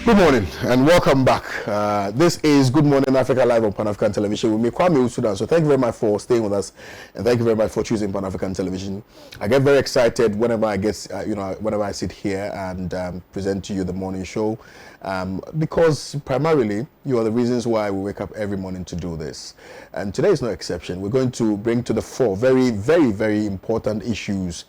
Good morning and welcome back. This is Good Morning Africa live on Pan-African Television with me, Kwame Owusu Danso. So thank you very much for staying with us, and thank you very much for choosing Pan-African Television. I get very excited whenever I get, whenever I sit here and present to you the morning show, because primarily you are the reasons why we wake up every morning to do this. And today is no exception. We're going to bring to the fore very, very, very important issues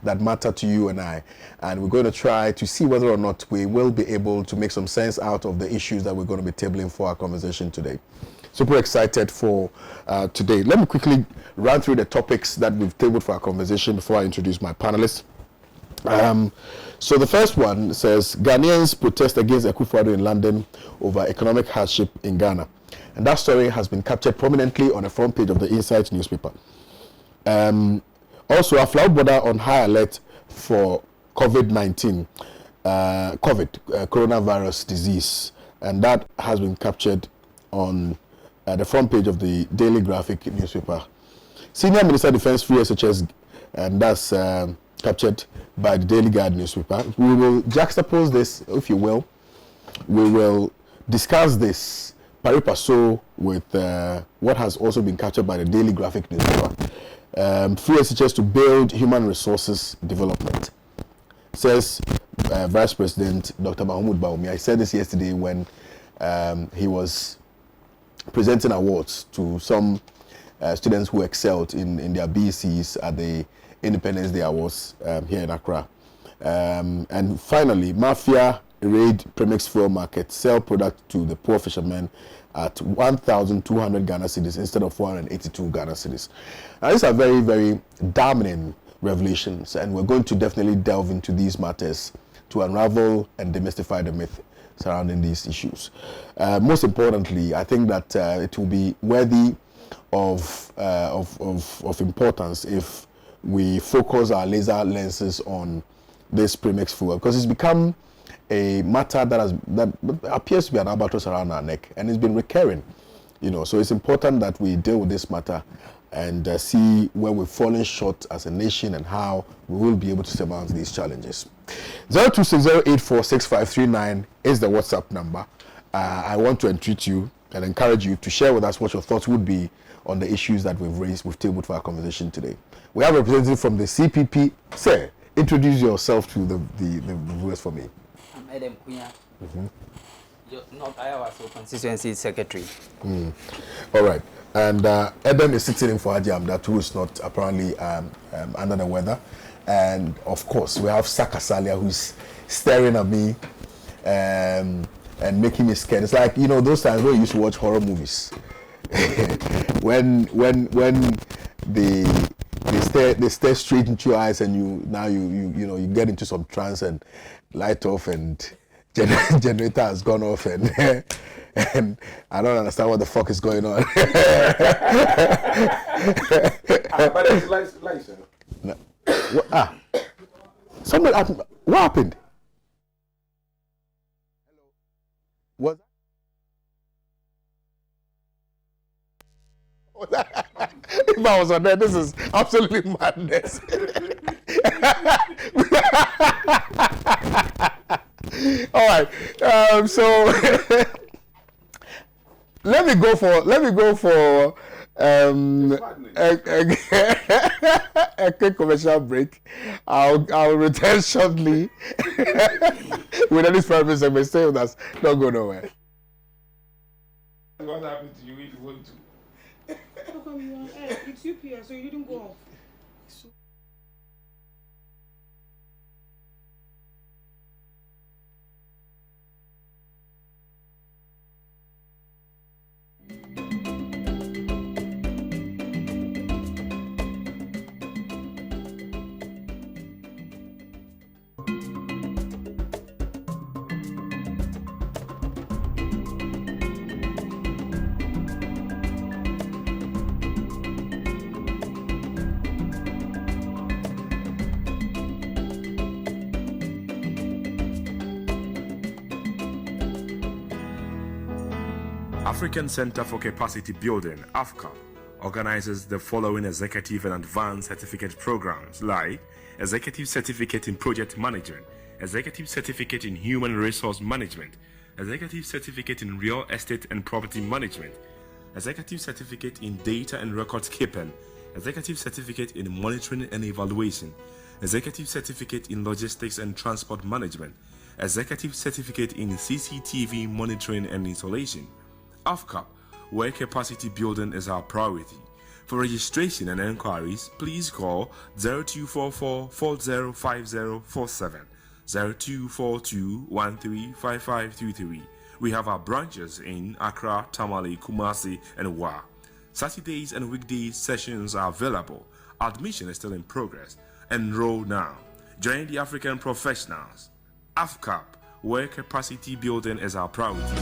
that matter to you and I, and we're going to try to see whether or not we will be able to make some sense out of the issues that we're going to be tabling for our conversation today. Super excited for today. Let me quickly run through the topics that we've tabled for our conversation before I introduce my panelists. So the first one says Ghanaians protest against Akufo-Addo in London over economic hardship in Ghana, and that story has been captured prominently on the front page of the Insight newspaper. Also, a flood border on high alert for COVID-19, coronavirus disease, and that has been captured on the front page of the Daily Graphic newspaper. Senior Minister Defense Free SHS, and that's captured by the Daily Guide newspaper. We will juxtapose this, if you will. We will discuss this pari passu with what has also been captured by the Daily Graphic newspaper. Free SHS to build human resources development, says Vice President Dr. Mahmoud Baoumi. I said this yesterday when he was presenting awards to some students who excelled in their BCs at the Independence Day Awards here in Accra. And finally, Mafia raid Premix Fuel Market, sell product to the poor fishermen at 1,200 Ghana cedis instead of 482 Ghana cedis. Now, these are very, very damning revelations, and we're going to definitely delve into these matters to unravel and demystify the myth surrounding these issues. Most importantly, I think that it will be worthy of importance if we focus our laser lenses on this premix fuel, because it's become a matter that appears to be an albatross around our neck, and it's been recurring, so it's important that we deal with this matter and see where we've fallen short as a nation and how we will be able to surmount these challenges. 0260846539 is the WhatsApp number. I want to entreat you and encourage you to share with us what your thoughts would be on the issues that we've tabled for our conversation today. We have a representative from the CPP. Sir, introduce yourself to the viewers for me. Edem Kunya, North Iowa Constituency Secretary. All right. And Edem is sitting in for Haji Amdat, who is not apparently under the weather. And of course, we have Saaka, who's staring at me and making me scared. It's like, those times when you used to watch horror movies. when they stare straight into your eyes, and you get into some trance and light off and generator has gone off and and I don't understand what the fuck is going on. But it's lights. No. What happened? What? If I was on there, this is absolutely madness. All right. So let me go for a quick commercial break. I'll return shortly with any private segment. Stay with us. Don't go nowhere. What happened to you if you want to? How come you want air? It's UPS, so you didn't go off. African Center for Capacity Building, AFCA, organizes the following executive and advanced certificate programs like Executive Certificate in Project Management, Executive Certificate in Human Resource Management, Executive Certificate in Real Estate and Property Management, Executive Certificate in Data and Records Keeping, Executive Certificate in Monitoring and Evaluation, Executive Certificate in Logistics and Transport Management, Executive Certificate in CCTV Monitoring and Installation. AFCAP, where capacity building is our priority. For registration and enquiries, please call 0244 405047, 0242 135523. We have our branches in Accra, Tamale, Kumasi, and Wa. Saturdays and weekdays sessions are available. Admission is still in progress. Enroll now. Join the African professionals. AFCAP, where capacity building is our priority.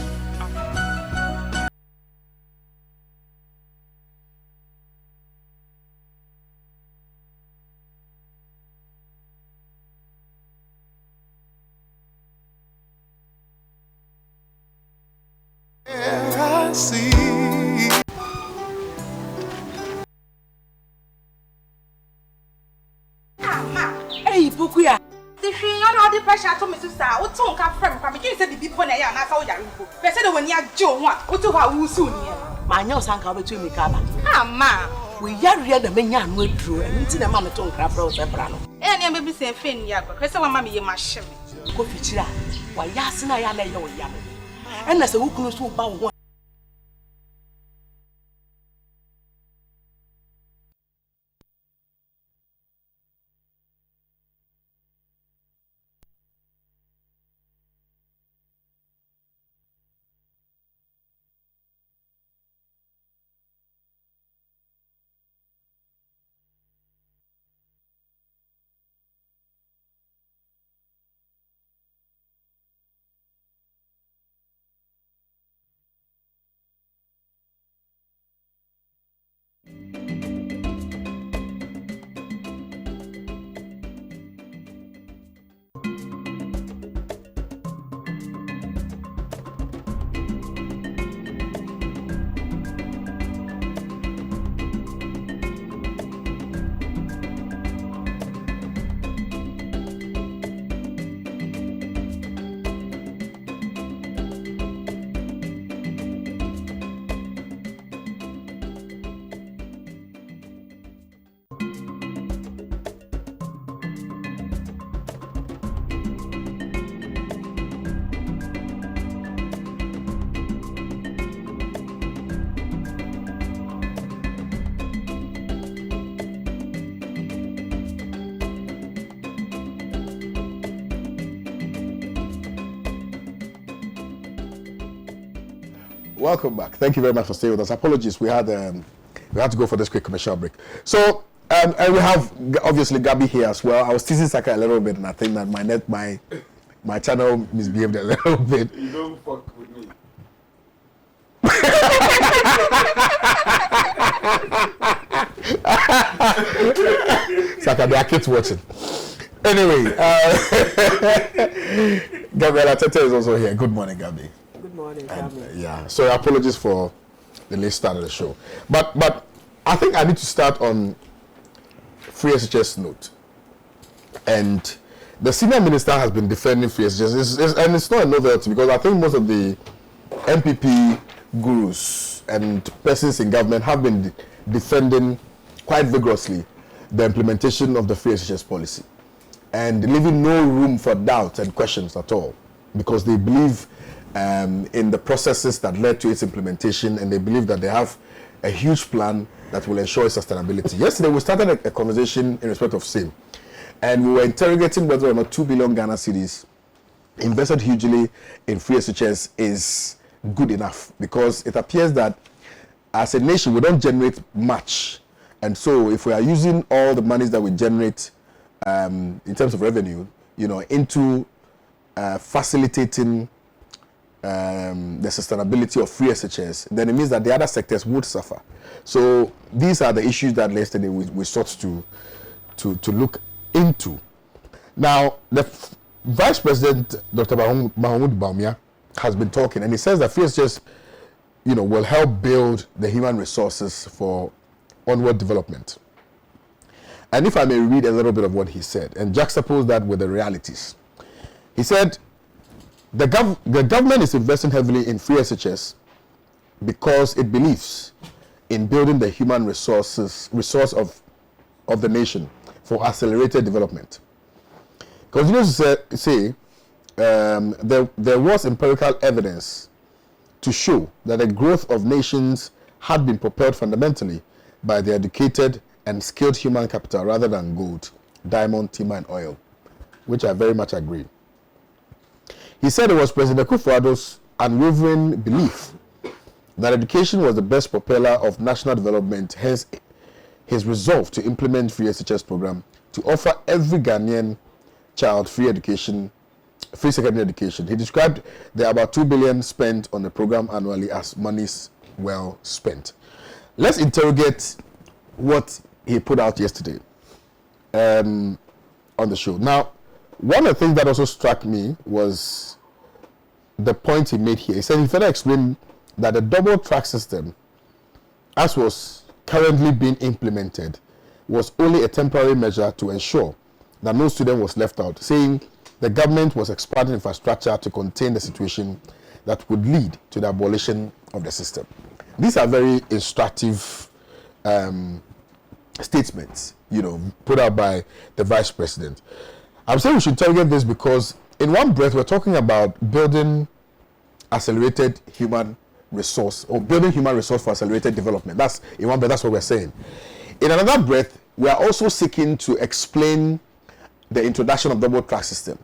Hey, Bukuya. The thing on the pressure to Mrs. Sa, what tongue come from? You said the people there are not how you are. They said when you are Joe, what to how soon? My nose and cover to me, Kaba. Ah, ma, we are real the men young with Drew and into the mamma tongue crab rose and brown. And I may be saying, Finn, Yago, Crystal Mammy, you must share. Coffee chira, why, yes, and I lay your yam. And as a woman who bow one. Welcome back. Thank you very much for staying with us. Apologies, we had to go for this quick commercial break. So, and we have obviously Gabi here as well. I was teasing Saaka a little bit, and I think that my channel misbehaved a little bit. You don't fuck with me. Saaka, there are kids watching. Anyway, Gabriella Tetteh is also here. Good morning, Gabi. Good morning, yeah, so apologies for the late start of the show. But I think I need to start on free SHS note. And the senior minister has been defending free SHS. And it's not a novelty because I think most of the MPP gurus and persons in government have been defending quite vigorously the implementation of the free SHS policy and leaving no room for doubt and questions at all because they believe in the processes that led to its implementation, and they believe that they have a huge plan that will ensure its sustainability. Yesterday, we started a conversation in respect of same, and we were interrogating whether or not 2 billion Ghana cedis invested hugely in free SHS is good enough, because it appears that as a nation, we don't generate much, and so if we are using all the monies that we generate in terms of revenue, into facilitating the sustainability of free SHS, then it means that the other sectors would suffer. So these are the issues that yesterday we sought to look into. Now, the Vice President, Dr. Mahmoud Bawumia, has been talking, and he says that free SHS, will help build the human resources for onward development. And if I may read a little bit of what he said and juxtapose that with the realities. He said, the government is investing heavily in free SHS because it believes in building the human resource of the nation for accelerated development. Continues to say there was empirical evidence to show that the growth of nations had been propelled fundamentally by the educated and skilled human capital rather than gold, diamond, timber, and oil, which I very much agree. He said it was President Akufo-Addo's unwavering belief that education was the best propeller of national development, hence his resolve to implement free SHS program to offer every Ghanaian child free secondary education. He described the about 2 billion spent on the program annually as monies well spent. Let's interrogate what he put out yesterday on the show. Now, one of the things that also struck me was the point he made here. He said he further explained that the double track system, as was currently being implemented, was only a temporary measure to ensure that no student was left out, saying the government was expanding infrastructure to contain the situation that would lead to the abolition of the system. These are very instructive statements, put out by the vice president. I'm saying we should target this because in one breath we're talking about building accelerated human resource or building human resource for accelerated development. That's in one breath, that's what we're saying. In another breath, we are also seeking to explain the introduction of double track system.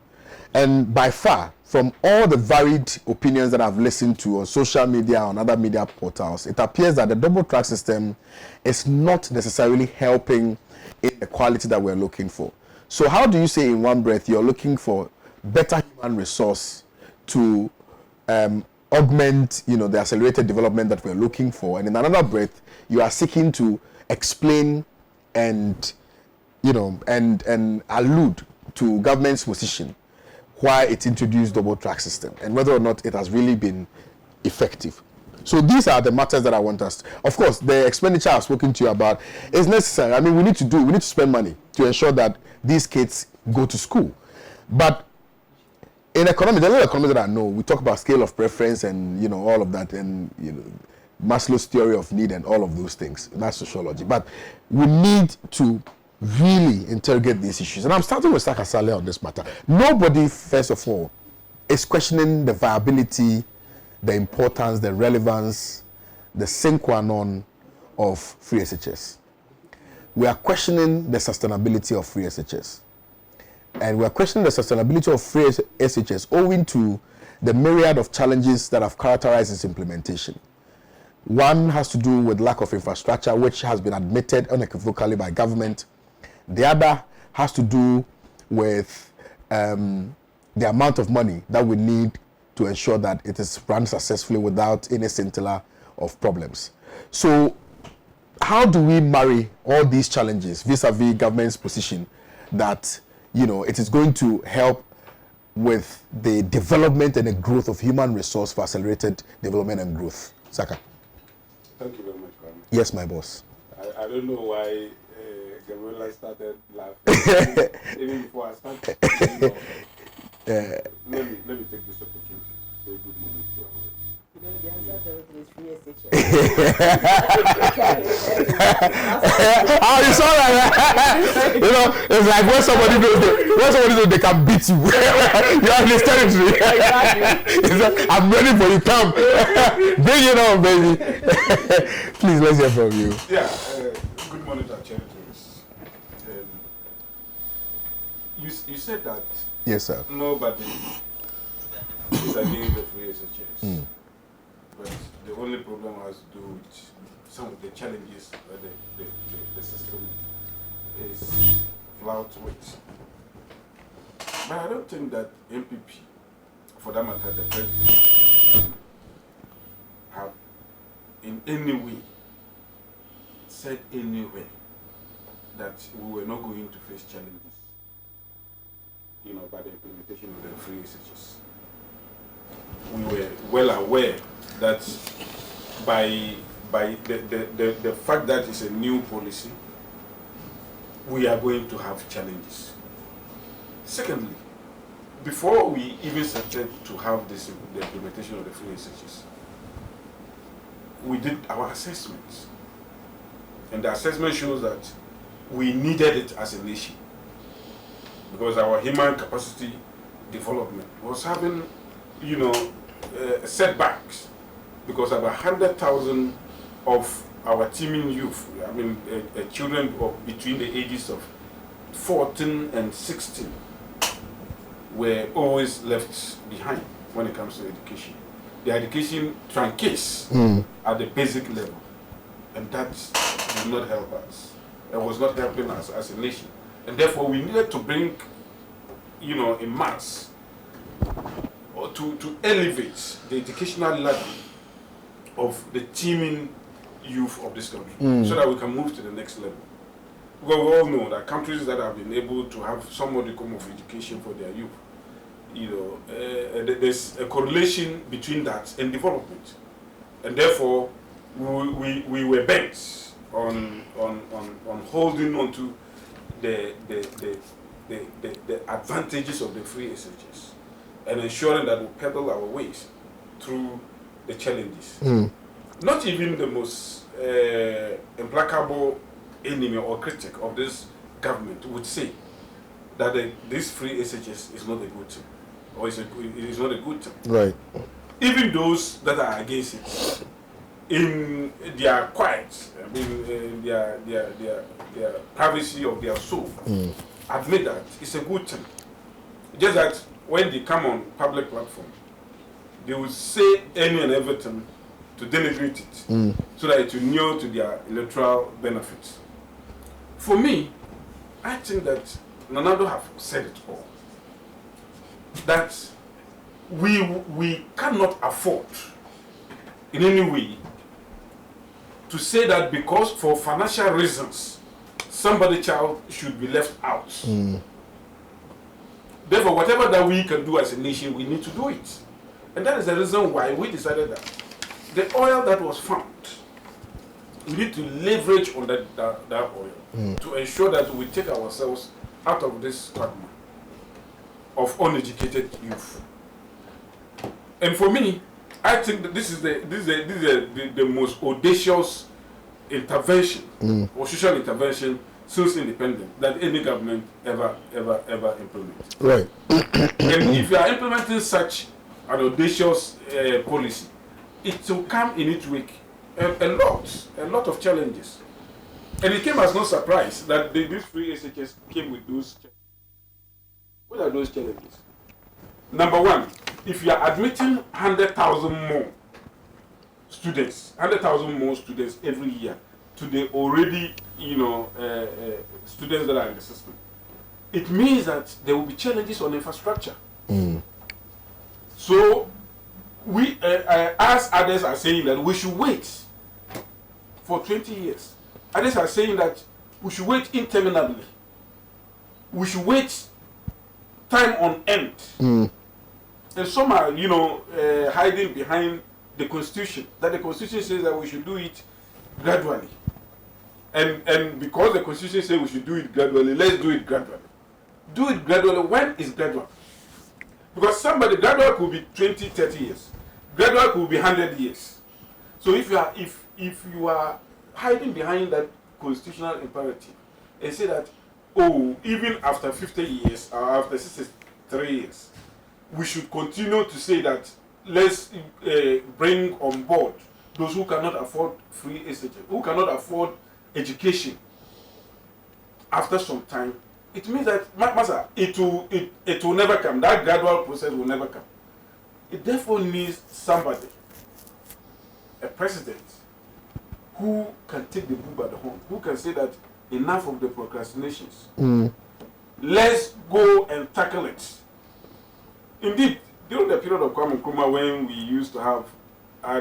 And by far, from all the varied opinions that I've listened to on social media, on other media portals, it appears that the double track system is not necessarily helping in the quality that we're looking for. So how do you say in one breath you're looking for better human resource to augment, the accelerated development that we're looking for, and in another breath you are seeking to explain and allude to government's position why it introduced double track system and whether or not it has really been effective. So these are the matters that I want us of course, the expenditure I've spoken to you about is necessary. I mean, we need to spend money to ensure that these kids go to school. But in economics, there are a lot of economics that I know. We talk about scale of preference and all of that, and Maslow's theory of need and all of those things. That's sociology. But we need to really interrogate these issues. And I'm starting with Salia on this matter. Nobody, first of all, is questioning the viability, the importance, the relevance, the sine qua non of free SHS. We are questioning the sustainability of free SHS. And we are questioning the sustainability of free SHS owing to the myriad of challenges that have characterized its implementation. One has to do with lack of infrastructure, which has been admitted unequivocally by government. The other has to do with the amount of money that we need to ensure that it is run successfully without any scintilla of problems. So how do we marry all these challenges vis-a-vis government's position that it is going to help with the development and the growth of human resource for accelerated development and growth? Saaka. Thank you very much, Kwame. Yes, my boss. I don't know why Gabriella started laughing even before I started. Let me take this opportunity to say good morning to our The answer to everything is free SHS. Oh, you saw that? It's like when somebody knows they can beat you. You understand it? It's like, I'm ready for you. Come, bring it on, baby. Please, let's hear from you. Yeah. Good morning to our territories. You said that. Yes, sir. Nobody is against the free SHS. But the only problem has to do with some of the challenges that the system is flawed with. But I don't think that MPP, for that matter, the president, have in any way said anywhere that we were not going to face challenges, by the implementation of the free SHS. We were well aware that by the fact that it's a new policy, we are going to have challenges. Secondly, before we even started to have the implementation of the free SHS, we did our assessments. And the assessment shows that we needed it as a nation because our human capacity development was having, setbacks because about 100,000 of our teeming youth, children between the ages of 14 and 16 were always left behind when it comes to education. The education truncates at the basic level, and that did not help us. It was not helping us as a nation. And therefore, we needed to bring, a mass or to elevate the educational level of the teeming youth of this country so that we can move to the next level. Because we all know that countries that have been able to have some modicum of education for their youth, there's a correlation between that and development. And therefore, we were bent on holding on to the advantages of the free SHS and ensuring that we pedal our ways through the challenges. Not even the most implacable enemy or critic of this government would say that this free SHS is not a good thing, or it is not a good thing. Right. Even those that are against it, in their quiet, in their privacy of their soul, admit that it's a good thing. Just that when they come on public platform, they will say any and everything to denigrate it, so that it will kneel to their electoral benefits. For me, I think that Nonado have said it all. That we cannot afford in any way to say that because for financial reasons somebody's child should be left out. Therefore, whatever that we can do as a nation, we need to do it. And that is the reason why we decided that the oil that was found, we need to leverage on that oil to ensure that we take ourselves out of this quagmire of uneducated youth. And for me, I think that this is the most audacious intervention or social intervention since independence that any government ever implemented. Right. And if you are implementing such an audacious policy, it will come in its wake a lot of challenges. And it came as no surprise that this free SHS came with those challenges. What are those challenges? Number one, if you are admitting 100,000 more students every year to the already, students that are in the system, it means that there will be challenges on infrastructure. So, we, as others are saying that we should wait for 20 years. Others are saying that we should wait interminably. We should wait time on end. And some are, hiding behind the Constitution. That the Constitution says that we should do it gradually. And because the Constitution says we should do it gradually, let's do it gradually. Do it gradually. When is gradual? Because gradual could be 20, 30 years. Gradual could be 100 years. So if you are hiding behind that constitutional imperative and say that, even after 50 years or after 63 years, we should continue to say that let's bring on board those who cannot afford free SHS, who cannot afford education after some time, it means that it will never come. That gradual process will never come. It therefore needs somebody, a president, who can take the bull by the horn, who can say that enough of the procrastinations. Let's go and tackle it. Indeed, during the period of Kwame Owusu, when we used to have,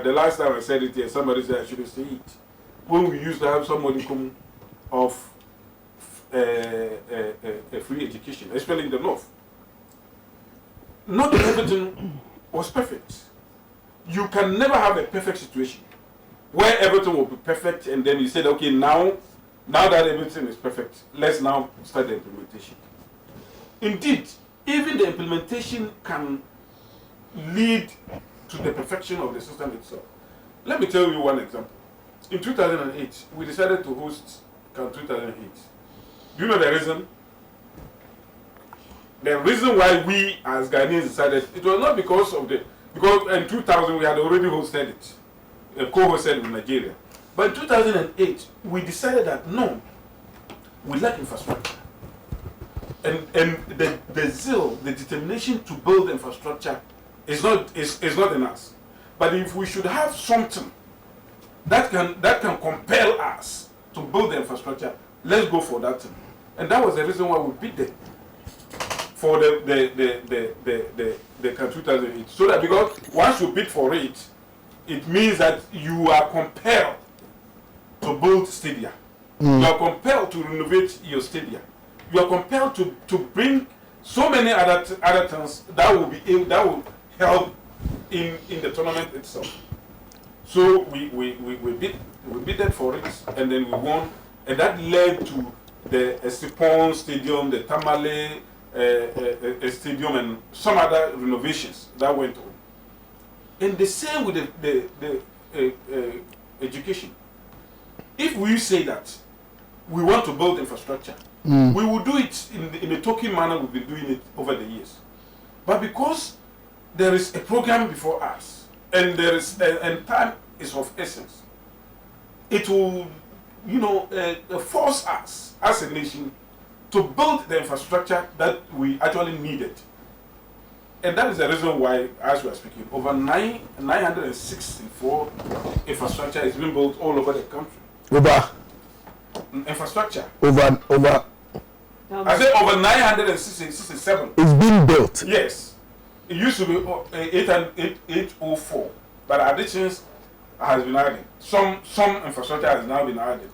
the last time I said it here, somebody said I shouldn't say it. When we used to have somebody come of a free education, especially in the north, not everything was perfect. You can never have a perfect situation where everything will be perfect, and then you said, okay, now that everything is perfect, let's now start the implementation. Indeed, even the implementation can lead to the perfection of the system itself. Let me tell you one example. In 2008, we decided to host CAN 2008. Do you know the reason? The reason why we as Ghanaians decided, it was not because in 2000 we had already hosted it, co-hosted with Nigeria. But in 2008, we decided that no, we lack infrastructure. And the zeal, the determination to build infrastructure is not in us. But if we should have something that can compel us to build the infrastructure, let's go for that thing. And that was the reason why we bid them for the CAN 2008. So that because once you bid for it, it means that you are compelled to build stadia. You are compelled to renovate your stadia. You are compelled to bring so many other things that will help in the tournament itself. So we bid for it, and then we won, and that led to the Estipon Stadium, the Tamale Stadium, and some other renovations that went on. And the same with the education. If we say that we want to build infrastructure, we will do it in the token manner we've been doing it over the years. But because there is a program before us, and and time is of essence, it will, force us as a nation to build the infrastructure that we actually needed. And that is the reason why, as we are speaking, over 964 infrastructure is being built all over the country. Over infrastructure. Over. I say over 967. It's being built. Yes. It used to be 804, but additions has been added. Some infrastructure has now been added.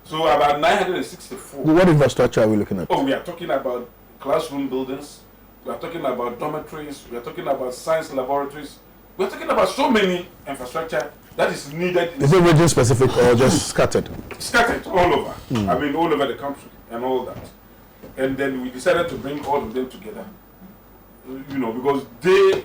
So about 964. What infrastructure are we looking at? Oh, we are talking about classroom buildings. We are talking about dormitories. We are talking about science laboratories. We are talking about so many infrastructure that is needed. Is it region specific or just scattered? Scattered all over. I mean, all over the country and all that. And then we decided to bring all of them together. Because they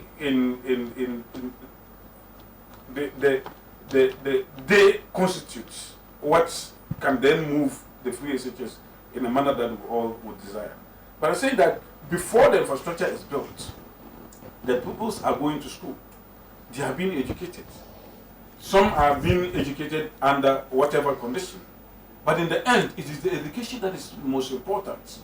constitute what can then move the free SHS in a manner that we all would desire. But I say that before the infrastructure is built, the pupils are going to school. They are being educated. Some are being educated under whatever condition. But in the end, it is the education that is most important.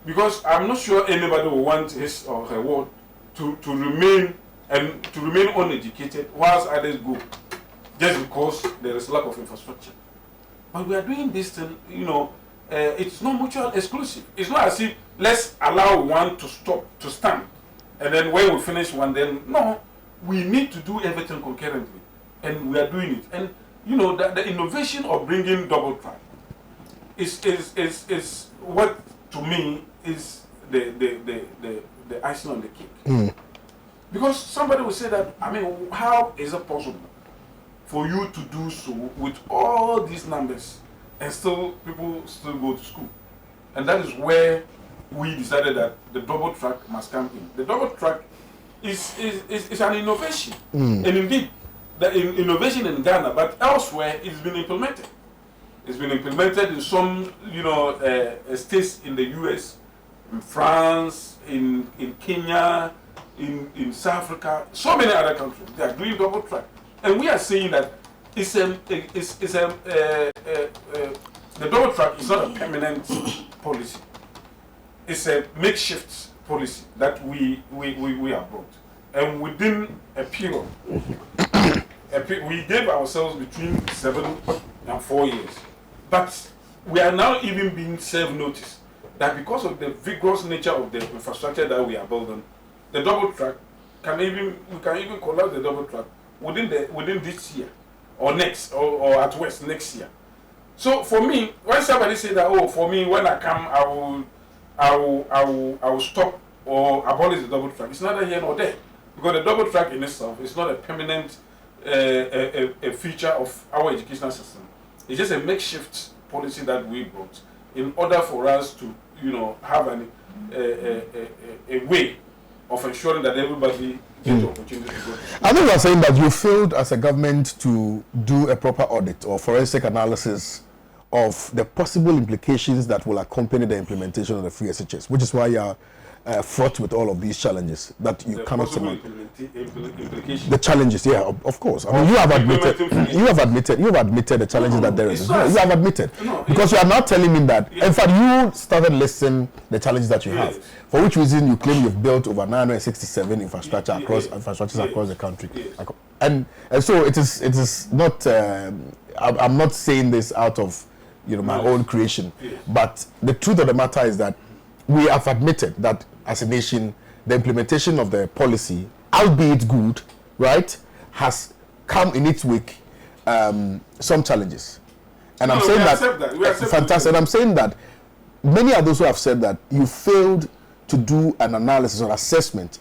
Because I'm not sure anybody will want his or her ward to remain uneducated whilst others go, just because there is lack of infrastructure. But we are doing this thing, it's not mutual exclusive. It's not as if let's allow one to stand, and then when we finish one, then no, we need to do everything concurrently, and we are doing it. And the innovation of bringing double track is what to me is the icing on the cake. Because somebody will say that, how is it possible for you to do so with all these numbers and people still go to school? And that is where we decided that the double track must come in. The double track is an innovation. And indeed, the innovation in Ghana, but elsewhere it's been implemented. It's been implemented in some states in the US, in France, in Kenya, in South Africa, so many other countries. They are doing double track. And we are saying that the double track is not a permanent policy. It's a makeshift policy that we have brought. And within a period, we gave ourselves between 7 and 4 years. But we are now even being served notice that because of the vigorous nature of the infrastructure that we are building, the double track we can even collapse the double track within this year or next or at worst next year. So for me, when somebody say that, for me when I come I will stop or abolish the double track, it's neither here nor there, because the double track in itself is not a permanent a feature of our educational system. It's just a makeshift policy that we brought in order for us to have a way of ensuring that everybody gets the opportunity to go to school. I think you are saying that you failed as a government to do a proper audit or forensic analysis of the possible implications that will accompany the implementation of the free SHS, which is why you are fraught with all of these challenges that you cannot surmount. The challenges, yeah, of course. I mean, you have admitted the challenges that there is. You have admitted because you are now telling me that. In fact, you started listing the challenges that you have. For which reason you claim you've built over 967 infrastructures across the country, and so it is not. I'm not saying this out of my own creation, but the truth of the matter is that we have admitted that as a nation, the implementation of the policy, albeit good, right, has come in its wake some challenges. And I'm saying that fantastic. And I'm saying that many are those who have said that you failed to do an analysis or assessment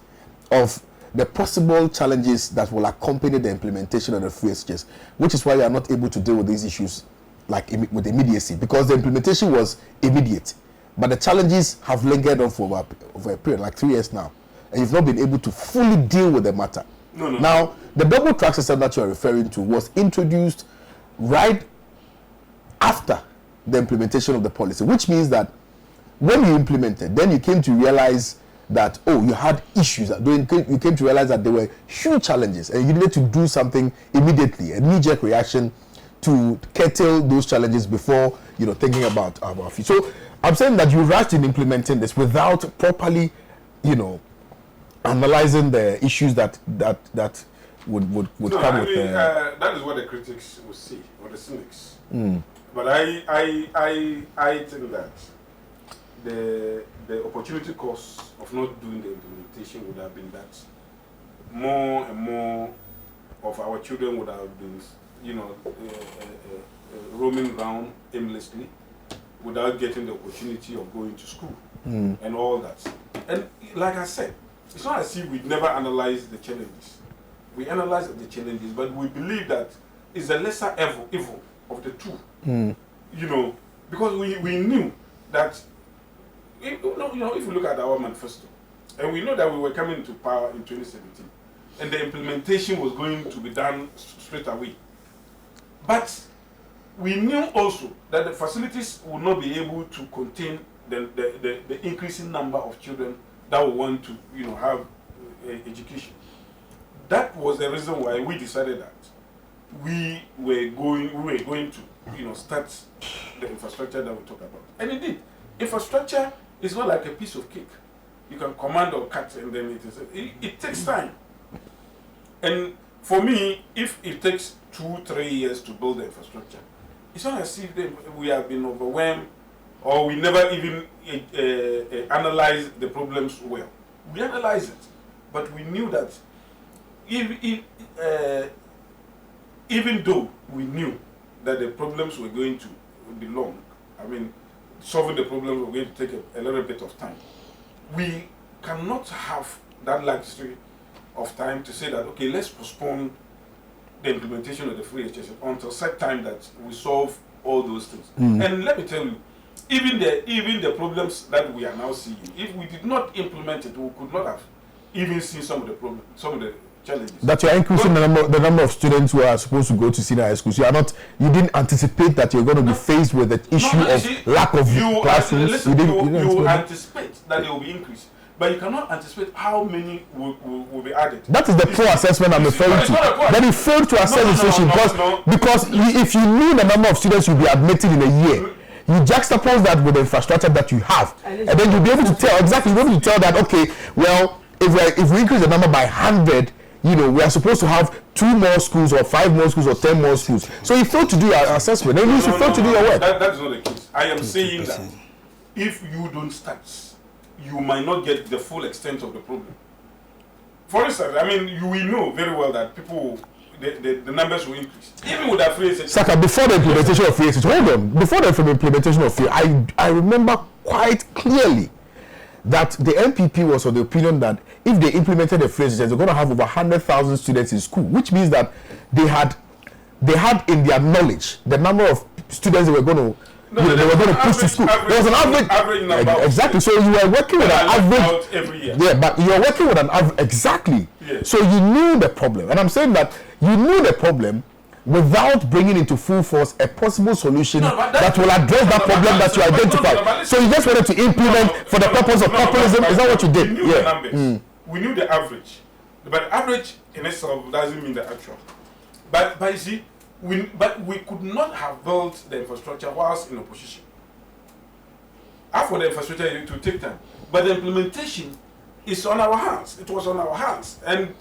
of the possible challenges that will accompany the implementation of the free SHS, which is why you are not able to deal with these issues with immediacy, because the implementation was immediate. But the challenges have lingered on for over a period, like 3 years now. And you've not been able to fully deal with the matter. Now, the double track system that you are referring to was introduced right after the implementation of the policy, which means that when you implemented, then you came to realize that, you had issues. You came to realize that there were huge challenges and you needed to do something immediately, a knee-jerk reaction to curtail those challenges before, thinking about future. So I'm saying that you rushed in implementing this without properly, analyzing the issues that would come with. That is what the critics will see, or the cynics. But I think that the opportunity cost of not doing the implementation would have been that more and more of our children would have been, roaming around aimlessly without getting the opportunity of going to school and all that. And like I said, it's not as if we never analyzed the challenges. We analyzed the challenges, but we believe that it's the lesser evil of the two. Because we knew that, if you look at our manifesto, and we know that we were coming to power in 2017, and the implementation was going to be done straight away. But we knew also that the facilities would not be able to contain the increasing number of children that will want to, have education. That was the reason why we decided that we were going to, start the infrastructure that we talk about. And indeed, infrastructure is not like a piece of cake. You can command or cut, and then it takes time. And for me, if it takes 2-3 years to build the infrastructure, it's not as if we have been overwhelmed or we never even analyze the problems well. We analyze it, but we knew that even though we knew that the problems were going to be long, solving the problems were going to take a little bit of time, we cannot have that luxury of time to say that, okay, let's postpone the implementation of the free education until such time that we solve all those things. And let me tell you, even the problems that we are now seeing, if we did not implement it, we could not have even seen some of the problems, some of the challenges. That you are increasing the number of students who are supposed to go to senior high schools. You didn't anticipate that you're going to be faced with the issue of lack of classrooms. You anticipate that there will be increase, but you cannot anticipate how many will be added. That is the poor assessment I'm referring to. That you failed to assess the situation because if you knew the number of students you'll be admitted in a year, you juxtapose that with the infrastructure that you have, and then you'll be able to tell that, okay, well, if we increase the number by 100, we are supposed to have 2 more schools or 5 more schools or 10 more schools. So you failed to do your assessment. Then you failed to do your work. That's not the case. I am saying that if you don't start, you might not get the full extent of the problem. For instance, we know very well that the numbers will increase. Even with that free SHS. Saaka, before the implementation of free SHS, hold on. Before the implementation of free, I remember quite clearly that the MPP was of the opinion that if they implemented the free SHS, they're going to have over 100,000 students in school, which means that they had in their knowledge the number of students they were going to they were going to push to school. There was an average number. Exactly. So you were working with an average every year. Yeah, but you were working with an average. Exactly. Yes. So you knew the problem, and I'm saying that you knew the problem without bringing into full force a possible solution that will address that problem that you identified. So you just wanted to implement for the purpose of populism. Is that what you did? We knew the numbers. We knew the average, but average in itself doesn't mean the actual. But you see, we could not have built the infrastructure whilst in opposition. After the infrastructure, it will take time, but the implementation is on our hands. It was on our hands, and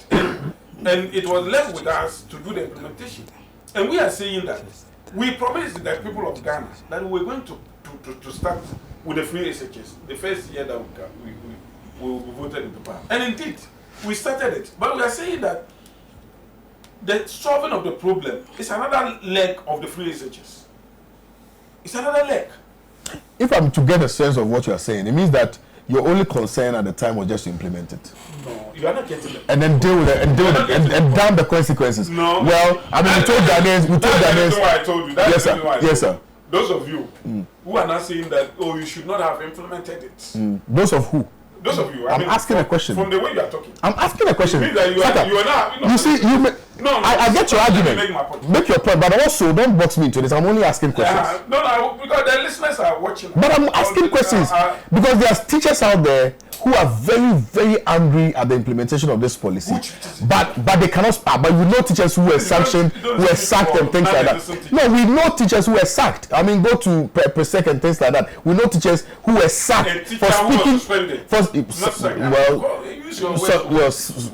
it was left with us to do the implementation. And we are saying that we promised the people of Ghana that we were going to start with the free SHS the first year that we will be voted into power. And indeed, we started it. But we are saying that the solving of the problem is another leg of the free SHS. It's another leg. If I'm to get a sense of what you are saying, it means that your only concern at the time was just to implement it. No, you are not getting it. And then deal with it, and damn the consequences. No. Well, I mean, we told Ghanaians. That's why I told you. That's yes, sir. Yes, sir. Those of you who are not saying that, you should not have implemented it. Those of who? Those of you. I'm asking a question. From the way you are talking. I'm asking a question. It means that you are not. You see, I get your argument. Make your point, but also don't box me into this. I'm only asking questions. No, because the listeners are watching. But I'm asking questions because there are teachers out there who are very, very angry at the implementation of this policy. But they cannot. But we know teachers who were sanctioned, who were sacked, and things like that. No, we know teachers who were sacked. I mean, go to PESEC and things like that. We know teachers who were sacked for speaking.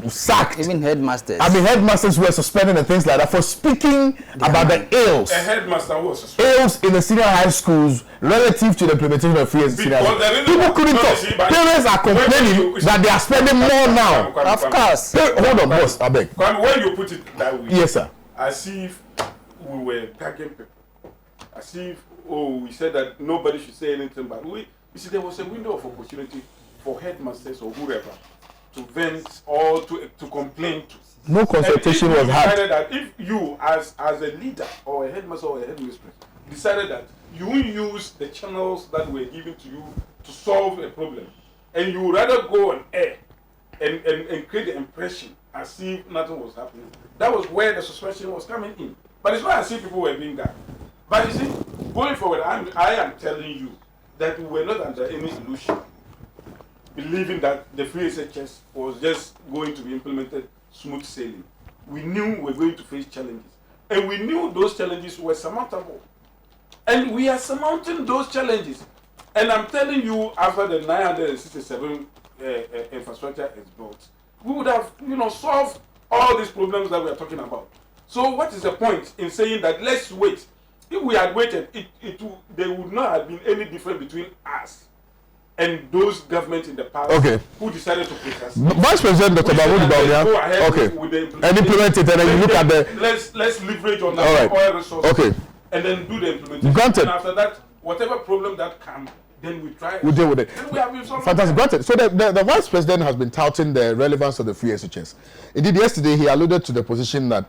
Sacked. Even headmasters. I mean, headmasters were suspended and things like that for speaking about the ills. A headmaster was suspended. Ills in the senior high schools relative to the implementation of free and senior high. People couldn't talk. Parents are complaining that they are spending more now. Of course. Hold on, boss. I beg. When you put it that way, yes, sir. As if we were tagging people. As if, we said that nobody should say anything, but you see, there was a window of opportunity for headmasters or whoever to vent or to complain to. No consultation was had. Decided that if you, as a leader or a headmaster or a headmistress, decided that you will use the channels that were given to you to solve a problem, and you would rather go on air and create the impression as if nothing was happening, that was where the suspension was coming in. But it's not as if people were being done. But you see, going forward, I am telling you that we were not under any illusion, believing that the free SHS was just going to be implemented smooth sailing. We knew we were going to face challenges. And we knew those challenges were surmountable. And we are surmounting those challenges. And I'm telling you, after the 967 infrastructure is built, we would have, solved all these problems that we are talking about. So what is the point in saying that let's wait? If we had waited, there would not have been any difference between us and those governments in the past who decided to protest. Vice President Dr. Mahmoud Bawumia, and implement it, and then you look at the... Let's leverage on our oil resources, and then do the implementation. Granted. And after that, whatever problem that comes, then we try. We deal with it. And we have been fantastic. Granted. So the Vice President has been touting the relevance of the free SHS. Indeed, yesterday he alluded to the position that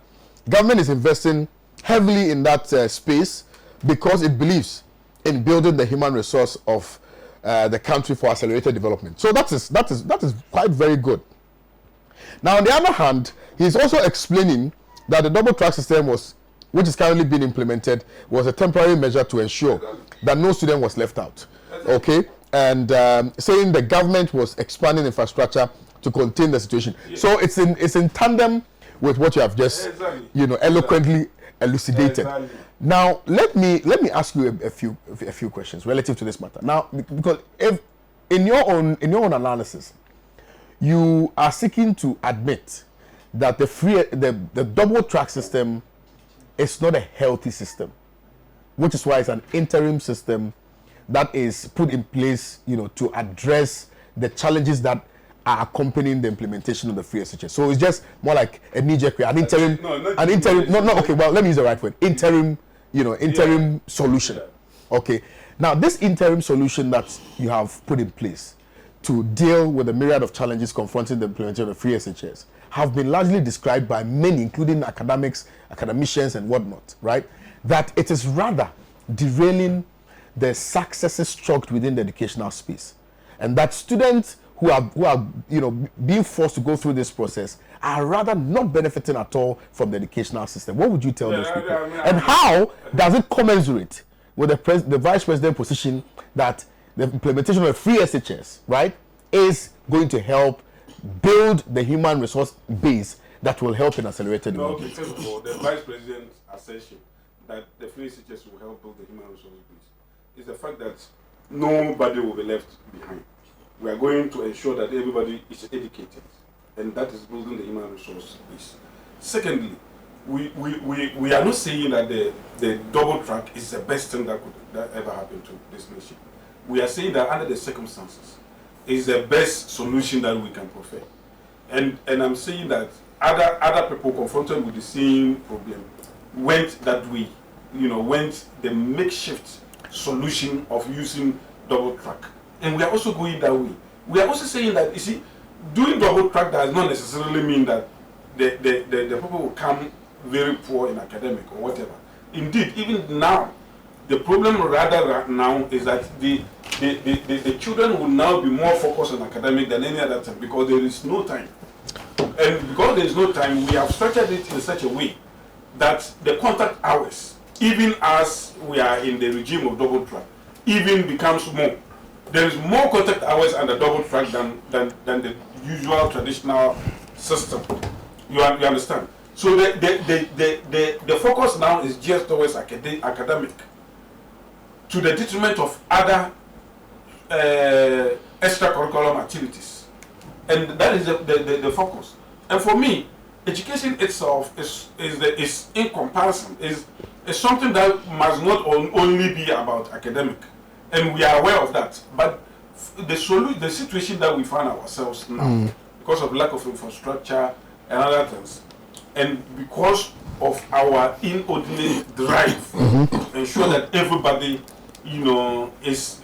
government is investing heavily in that space because it believes in building the human resource of the country for accelerated development. So that is quite very good. Now, on the other hand, he's also explaining that the double track system which is currently being implemented, was a temporary measure to ensure that no student was left out. Okay, and saying the government was expanding infrastructure to contain the situation. Yeah. So it's in tandem with what you have just eloquently elucidated. Exactly. Now let me ask you a few questions relative to this matter. Now, because if in your own analysis, you are seeking to admit that the double track system is not a healthy system, which is why it's an interim system that is put in place, to address the challenges that are accompanying the implementation of the free SHS. So it's just more like a knee-jerk, an interim. Okay. Well, let me use the right word. Interim solution. Okay. Now, this interim solution that you have put in place to deal with the myriad of challenges confronting the implementation of the free SHS have been largely described by many, including academicians and whatnot, right? That it is rather derailing the successes struck within the educational space, and that students who are being forced to go through this process are rather not benefiting at all from the educational system. What would you tell those people? And how does it commensurate with the vice president position that the implementation of a free SHS, right, is going to help build the human resource base that will help in accelerated development? Okay, first of all, the vice president's assertion that the free SHS will help build the human resource base is the fact that nobody will be left behind. We are going to ensure that everybody is educated, and that is building the human resource base. Secondly, we are not saying that the double track is the best thing that ever happened to this nation. We are saying that under the circumstances, it's the best solution that we can prefer. And I'm saying that other people confronted with the same problem went that way, went the makeshift solution of using double track. And we are also going that way. We are also saying that, you see, doing double track does not necessarily mean that the people will come very poor in academic or whatever. Indeed, even now, the problem rather now is that the children will now be more focused on academic than any other time because there is no time. And because there is no time, we have structured it in such a way that the contact hours, even as we are in the regime of double track, even becomes more. There is more contact hours under double track than the usual traditional system. You understand? So the focus now is just towards academic, to the detriment of other extracurricular activities, and that is the focus. And for me, education itself is in comparison is something that must not only be about academic. And we are aware of that, but the situation that we find ourselves now, because of lack of infrastructure and other things, and because of our inordinate drive to ensure that everybody, is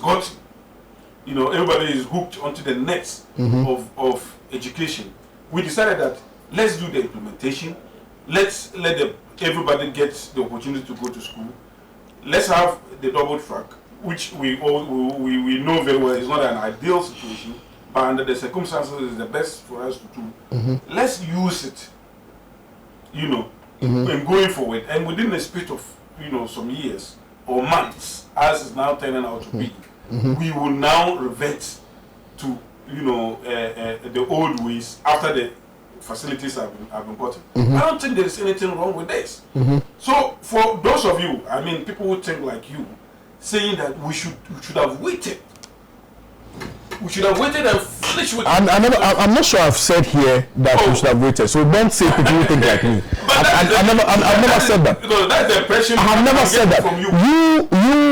got, everybody is hooked onto the nets of education, we decided that let's do the implementation, let's let everybody get the opportunity to go to school, let's have the double track, which we know very well is not an ideal situation, but under the circumstances is the best for us to do. Let's use it, and going forward, and within the space of some years or months, as is now turning out to be, we will now revert to the old ways after the facilities have been gotten. I don't think there is anything wrong with this. So for those of you, people who think like you, saying that we should have waited. We should have waited and finished with. I'm not sure I've said here that we should have waited. So don't say people who think like me. I've never said that. No, that's the impression. I have never said that. From you.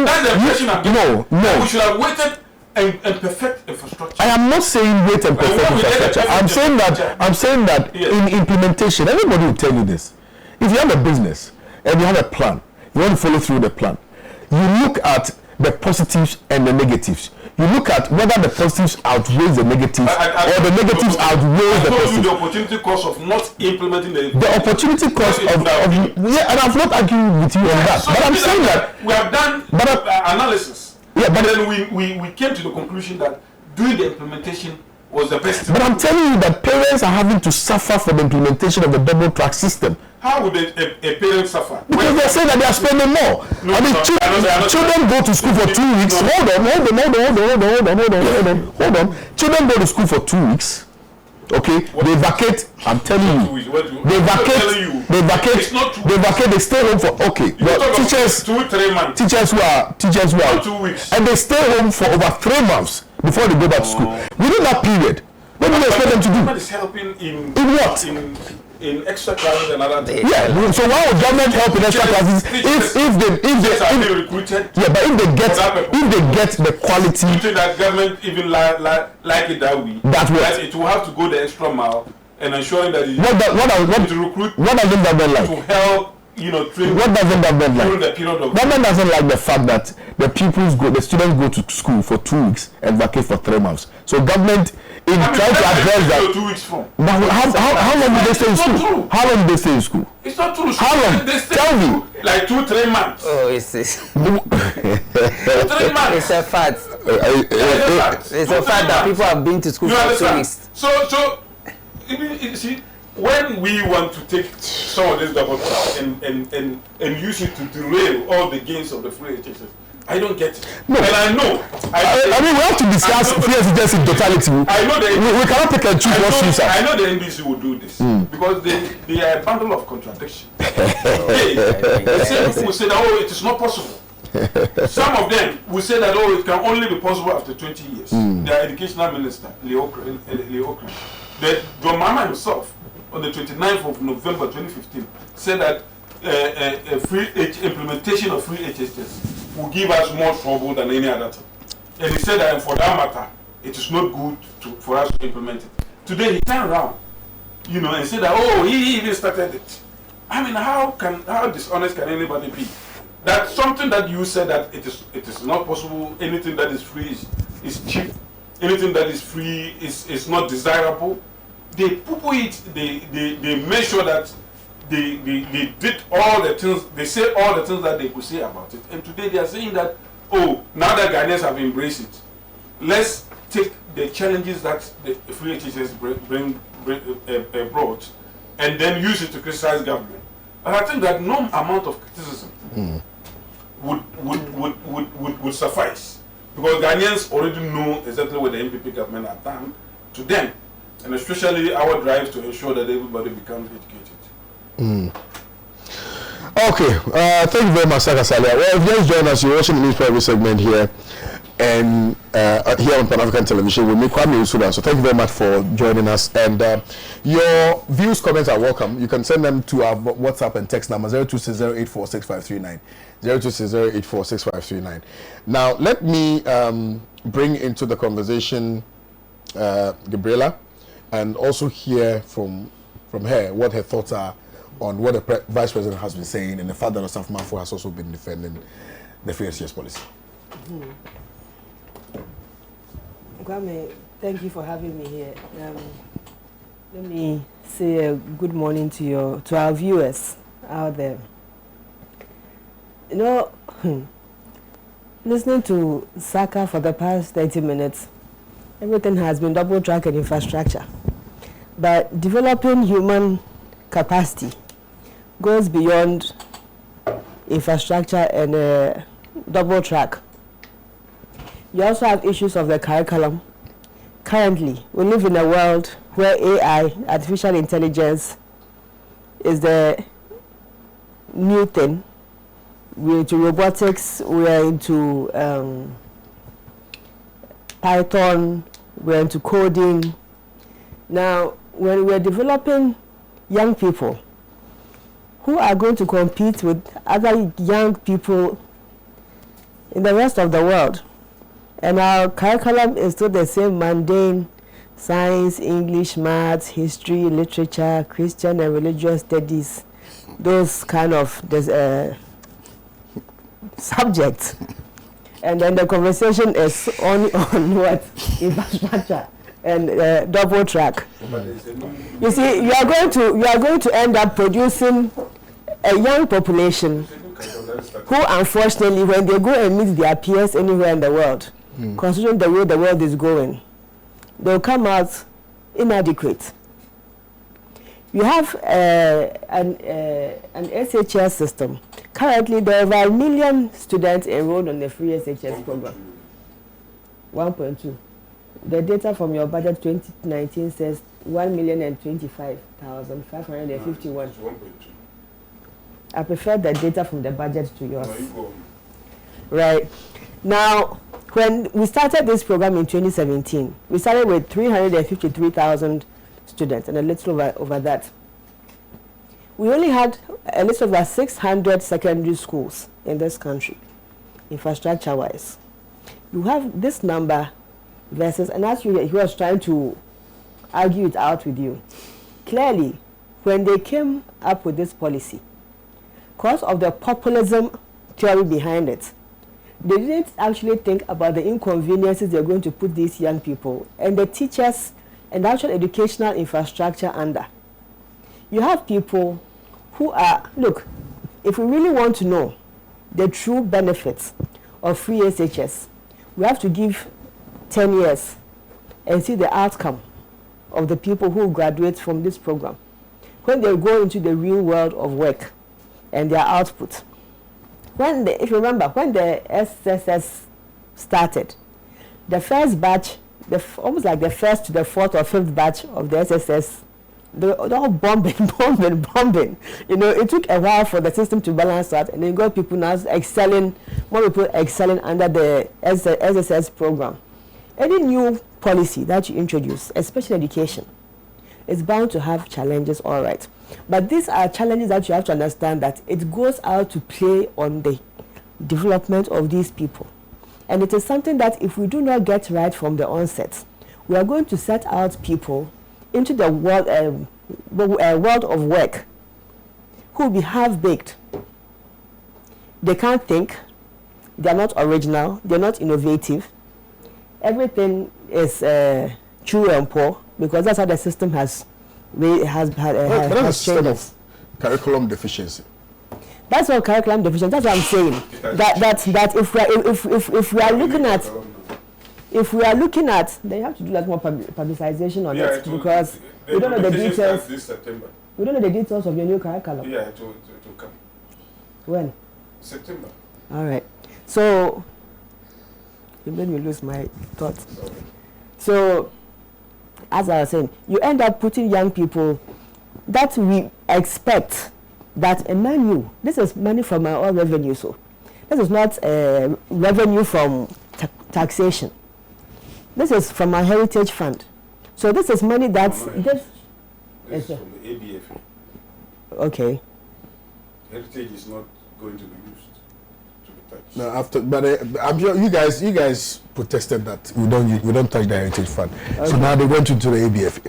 That's the impression I'm getting. No. We should have waited and perfect infrastructure. I am not saying wait and perfect infrastructure. I'm saying that in implementation, everybody will tell you this. If you have a business and you have a plan, you want to follow through the plan. You look at the positives and the negatives. You look at whether the positives outweigh the negatives or the negatives outweigh the positives. The opportunity cost of not implementing the opportunity cost of and I've not argued with you on that. So but I'm saying that we have done analysis. Yeah, but then we came to the conclusion that doing the implementation was the best. But I'm telling you that parents are having to suffer for the implementation of the double track system. How would a parent suffer? Because they're saying that they are spending more. Children go to school for 2 weeks. Hold on. Children go to school for 2 weeks. Okay, they vacate. I'm telling you, they vacate. They stay home for teachers. 2-3 months. Teachers who are 2 weeks, and they stay home for over 3 months before they go back to school. Within that period, what do you expect them to do? Government is helping in what? In extra classes and other things. Yeah. So why would government help in extra classes if they recruited? Yeah, but if they get the quality. You think that government even like it that way? That it will have to go the extra mile and ensuring that it to recruit. What does the government like? To help train. What doesn't government like? During the period of Government doesn't like the fact that the students go to school for 2 weeks and vacate for 3 months. So government trying to address that. 2 weeks from. But how long do they stay in school? How long do they stay in school? It's not true. How long? Tell me. Like 2-3 months. Oh, it's 3 months. it's a fact. It's a fact that people have been to school You for 2 understand? weeks. So you see, when we want to take some of this double and use it to derail all the gains of the free HSS, I don't get it. No. And I know. I mean, we have to discuss free HSS in totality. I know we cannot pick and choose what suits us. I know the NDC will do this because they are a bundle of contradiction. They say people will say that it is not possible. Some of them will say that it can only be possible after 20 years. Their educational minister, Leo Kran, John Mama himself, on the 29th of November 2015, said that implementation of free HSS will give us more trouble than any other time. And he said that for that matter, it is not good for us to implement it. Today he turned around, and said that he even started it. I mean, how dishonest can anybody be? That something that you said that it is not possible. Anything that is free is cheap. Anything that is free is not desirable. They poo-poo it. They make sure that they did all the things. They say all the things that they could say about it. And today they are saying that now that Ghanaians have embraced it, let's take the challenges that the free HSS brought and then use it to criticize government. And I think that no amount of criticism would suffice, because Ghanaians already know exactly what the MPP government have done to them, and especially our drive to ensure that everybody becomes educated. Okay, thank you very much, Saaka Salia. Well, if you just join us, you're watching the news private segment here, and here on Pan-African Television with me, Kwame Owusu Danso. So thank you very much for joining us, and your views, comments are welcome. You can send them to our WhatsApp and text number 0260846539, 0260846539. Now, let me bring into the conversation Gabriella, and also hear from her what her thoughts are on what the Vice President has been saying, and the fact that Osaf Mafo has also been defending the free HSS policy. Kwame, thank you for having me here. Let me say a good morning to our viewers out there. Listening to Saaka for the past 30 minutes, everything has been double-track and infrastructure. But developing human capacity goes beyond infrastructure and double-track. You also have issues of the curriculum. Currently, we live in a world where AI, artificial intelligence, is the new thing. We're into robotics, we're into Python, we're into coding. Now, when we're developing young people who are going to compete with other young people in the rest of the world, and our curriculum is still the same mundane science, English, maths, history, literature, Christian and religious studies, those kind of subjects. And then the conversation is only on what? Infrastructure and double track. You see, you are going to end up producing a young population who, unfortunately, when they go and meet their peers anywhere in the world, considering the way the world is going, they'll come out inadequate. You have an SHS system. Currently, there are over 1 million students enrolled on the free SHS program. 1.2. The data from your budget 2019 says 1,025,551. I prefer the data from the budget to yours. Right. Now, when we started this program in 2017, we started with 353,000 students and a little over that. We only had a little over 600 secondary schools in this country, infrastructure-wise. You have this number versus, and as he was trying to argue it out with you, clearly, when they came up with this policy, because of the populism theory behind it, they didn't actually think about the inconveniences they're going to put these young people and the teachers and the actual educational infrastructure under. You have people who are, look, if we really want to know the true benefits of free SHS, we have to give 10 years and see the outcome of the people who graduate from this program. When they go into the real world of work and their output. If you remember, when the SSS started, the first batch, almost like the first to the fourth or fifth batch of the SSS, they were all bombing. You know, it took a while for the system to balance out, and then got people now excelling, more people excelling under the SSS program. Any new policy that you introduce, especially education, is bound to have challenges, all right. But these are challenges that you have to understand that it goes out to play on the development of these people. And it is something that if we do not get right from the onset, we are going to set out people into the world of work who will be half-baked. They can't think, they are not original, they are not innovative. Everything is true and poor because that's how the system has system of curriculum deficiency. That's not curriculum deficiency. That's what I'm saying. that if we are looking at, then you have to do like more publicization on it because we don't know the details. This September. We don't know the details of your new curriculum. Yeah, it will come. When? September. All right. So you made me lose my thoughts. So, as I was saying, you end up putting young people that we expect that a menu, this is money from our own revenue, so this is not revenue from taxation. This is from our heritage fund. So this is money that's... This is from the ABF. Okay. Heritage is not going to be used to be touched. No, but I'm sure you guys protested that we don't touch the heritage fund. Okay. So now they went into the ABF.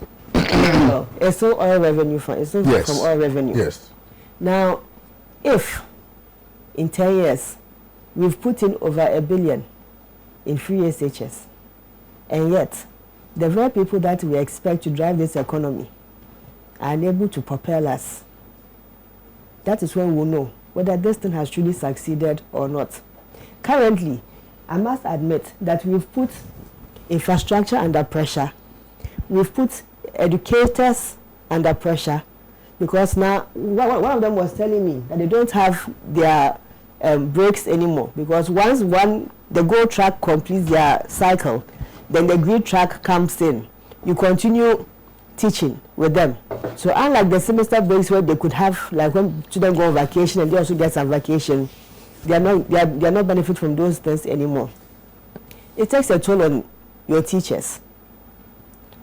No, it's still oil revenue fund. It's still from oil revenue. Yes. Now, if in 10 years we've put in over $1 billion in free SHS, and yet the very people that we expect to drive this economy are unable to propel us, that is when we'll know whether this thing has truly succeeded or not. Currently, I must admit that we've put infrastructure under pressure. We've put educators under pressure because now one of them was telling me that they don't have their breaks anymore because once the gold track completes their cycle, then the green track comes in. You continue teaching with them. So unlike the semester breaks where they could have, like when students go on vacation and they also get some vacation, they are not benefit from those things anymore. It takes a toll on your teachers.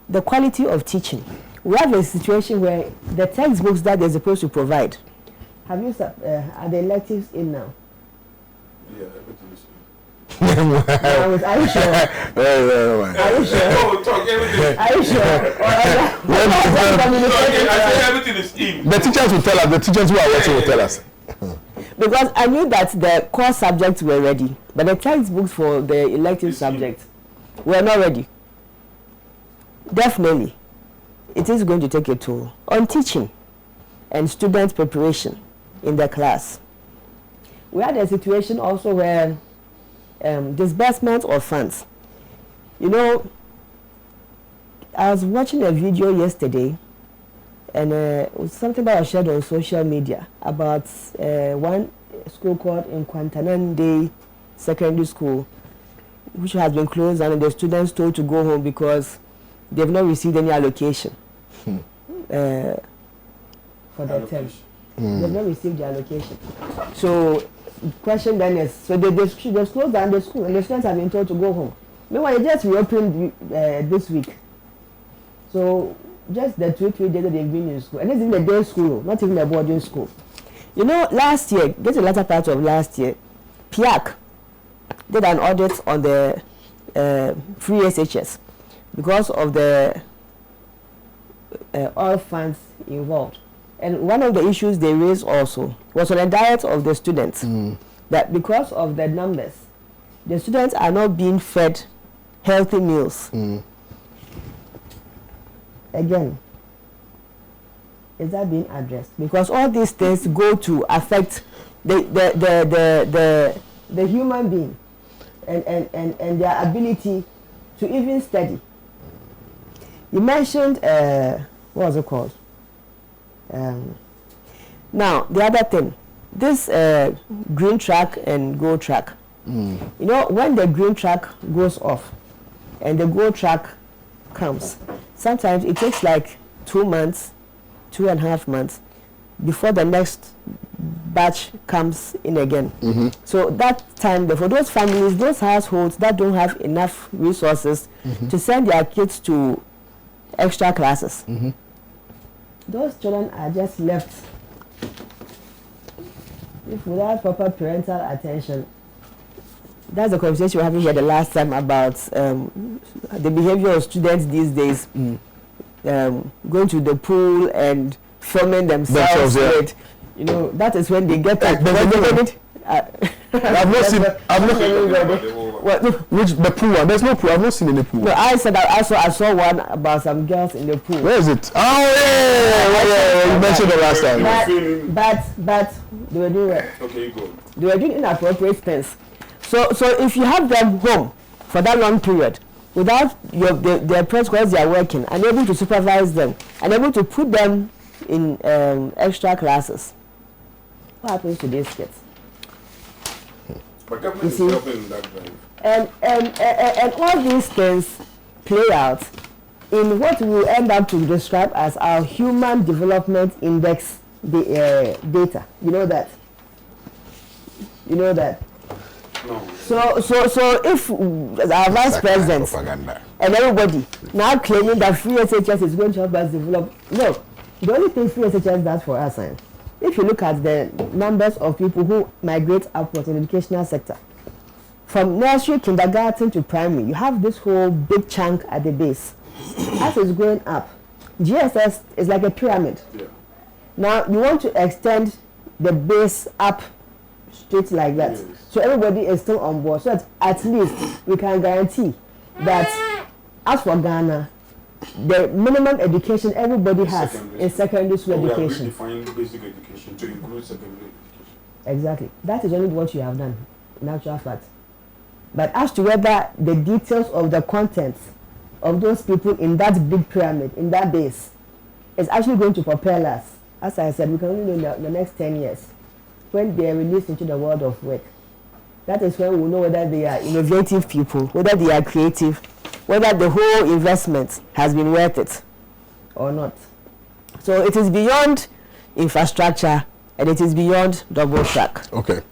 The quality of teaching. We have a situation where the textbooks that they're supposed to provide, are the electives in now? Yeah, everything is in. Are you sure? Are you sure? No, talk everything. Are you sure? I think everything is in. The teachers will tell us. The teachers who are watching will tell us. Because I knew that the core subjects were ready, but the textbooks for the elective subjects were not ready. Definitely, it is going to take a toll on teaching and student preparation in the class. We had a situation also where disbursement of funds. You know, I was watching a video yesterday, and it was something that was shared on social media about one school called in Kwantanande Secondary School, which has been closed, and the students told to go home because they've not received any allocation for their term. They've not received the allocation. So the question then is, so they closed down the school and the students have been told to go home. Meanwhile, they just reopened this week. So just the 2-3 days that they've been in school, and this is the day school, not even the boarding school. You know, last year, this is the latter part of last year, PIAC did an audit on the free SHS because of the oil funds involved. And one of the issues they raised also was on the diet of the students. That because of the numbers, the students are not being fed healthy meals. Again, is that being addressed? Because all these things go to affect the human being and their ability to even study. You mentioned what was it called? Now the other thing, this green track and gold track. You know, when the green track goes off and the gold track comes, sometimes it takes like 2 months, 2.5 months before the next batch comes in again. So that time, for those families, those households that don't have enough resources to send their kids to extra classes, those children are just left without proper parental attention. That's the conversation we were having here the last time about the behavior of students these days, going to the pool and filming themselves with, you know, that is when they get up. I've not seen. Which the pool one? There's no pool. I've not seen any pool. No, I said that I saw one about some girls in the pool. Where is it? Oh yeah. You mentioned it last time. But they were doing it. Okay, you go. They were doing inappropriate things. So if you have them home for that long period without their parents, because they are working, unable to supervise them, unable to put them in extra classes, what happens to these kids? But government is helping in that drive. And all these things play out in what we will end up to describe as our Human Development Index data. You know that? No. So if our vice president and everybody now claiming that free SHS is going to help us develop, no, the only thing free SHS does for us, if you look at the numbers of people who migrate upwards in the educational sector, from nursery, kindergarten to primary, you have this whole big chunk at the base. As it's going up, GSS is like a pyramid. Yeah. Now you want to extend the base up straight like that. Yes. So everybody is still on board. So that at least we can guarantee that as for Ghana, the minimum education everybody has is secondary school education. We are redefining basic education to include secondary education. Exactly. That is only what you have done, in actual fact. But as to whether the details of the contents of those people in that big pyramid, in that base, is actually going to propel us, as I said, we can only know in the next 10 years, when they are released into the world of work. That is when we will know whether they are innovative people, whether they are creative, whether the whole investment has been worth it or not. So it is beyond infrastructure and it is beyond double track. Okay.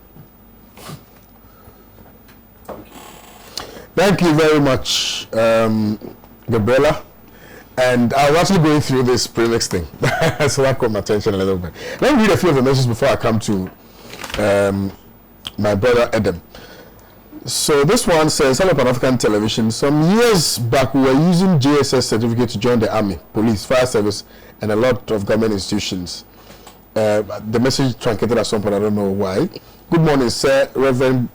Thank you very much, Gabriella. And I was actually going through this premix thing, so that caught my attention a little bit. Let me read a few of the messages before I come to my brother Edem. So this one says, hello Pan-African Television. Some years back, we were using JSS certificate to join the army, police, fire service, and a lot of government institutions. The message truncated at some point, I don't know why. Good morning, sir. Reverend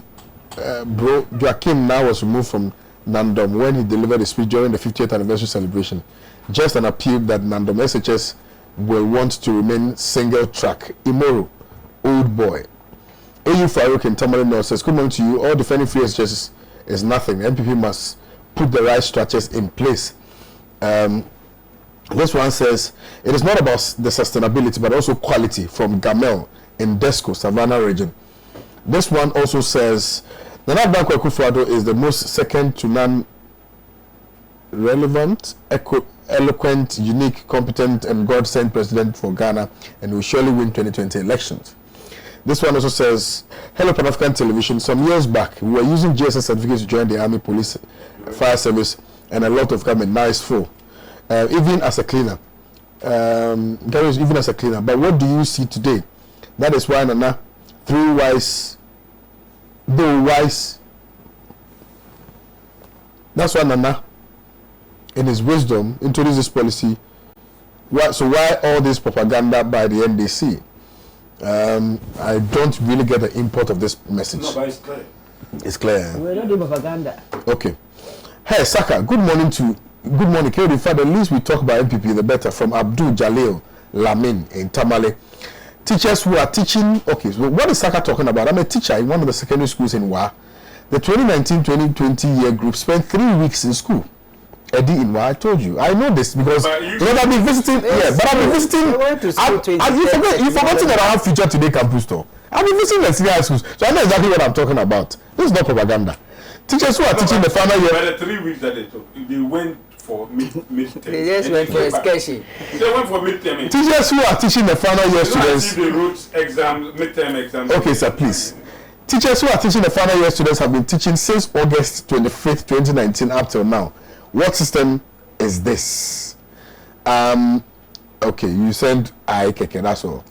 Bro Joaquin now was removed from Nandom when he delivered a speech during the 50th anniversary celebration. Just an appeal that Nandom SHS will want to remain single track. Imoro, old boy. AU Farouk in Tamale North says, good morning to you. All defending free SHS is nothing. MPP must put the right structures in place. This one says, it is not about the sustainability but also quality from Gamel in Desco, Savannah region. This one also says, Nana Akufo-Addo is the most second to none relevant, eloquent, unique, competent, and God-sent president for Ghana, and will surely win 2020 elections. This one also says, hello Pan-African Television. Some years back, we were using GSS certificates to join the army, police, fire service, and a lot of government. Now it's full. Even as a cleaner. Even as a cleaner. But what do you see today? That is why Nana, through wise, that's why Nana, in his wisdom, introduced this policy why all this propaganda by the NDC? I don't really get the import of this message. No, but it's clear. It's clear. We're not doing propaganda. Okay. Hey, Saaka, good morning, Kodi. In fact, the least we talk about MPP, the better. From Abdul Jalil Lamin in Tamale. Teachers who are teaching. Okay, so what is Saaka talking about? I'm a teacher in one of the secondary schools in Wa. The 2019-2020 year group spent 3 weeks in school. Eddie in Wa, I told you. I know this because I've been visiting. Yeah, but I've been visiting. You've forgotten that I have Future Today campus store. I've been visiting the senior high schools, so I know exactly what I'm talking about. This is not propaganda. Teachers who are teaching the final year. By the 3 weeks that they took, they went for midterm. They just went for a sketchy. They went for midterm. Teachers who are teaching the final year students. They wrote midterm exams. Okay, sir, please. Teachers who are teaching the final year students have been teaching since August 25th, 2019 up till now. What system is this? Okay, you send IKK, that's all.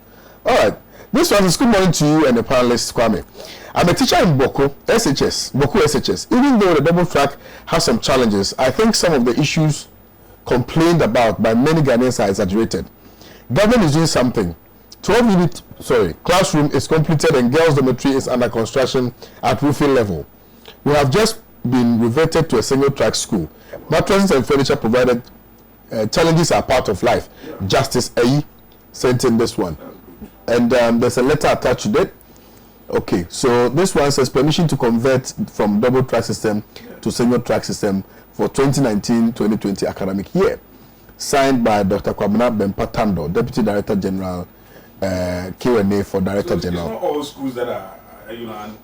All right. This one is good morning to you and the panelists, Kwame. I'm a teacher in Boku SHS. Even though the double track has some challenges, I think some of the issues complained about by many Ghanaians are exaggerated. Government is doing something. 12-unit, classroom is completed and girls' dormitory is under construction at roofing level. We have just been reverted to a single-track school. Mattresses and furniture provided. Challenges are part of life. Justice A sent in this one. And there's a letter attached to it. Okay, so this one says permission to convert from double track system to single track system for 2019-2020 academic year. Signed by Dr. Kwame Owusu, Deputy Director General, Q&A for Director General. It's not all schools that are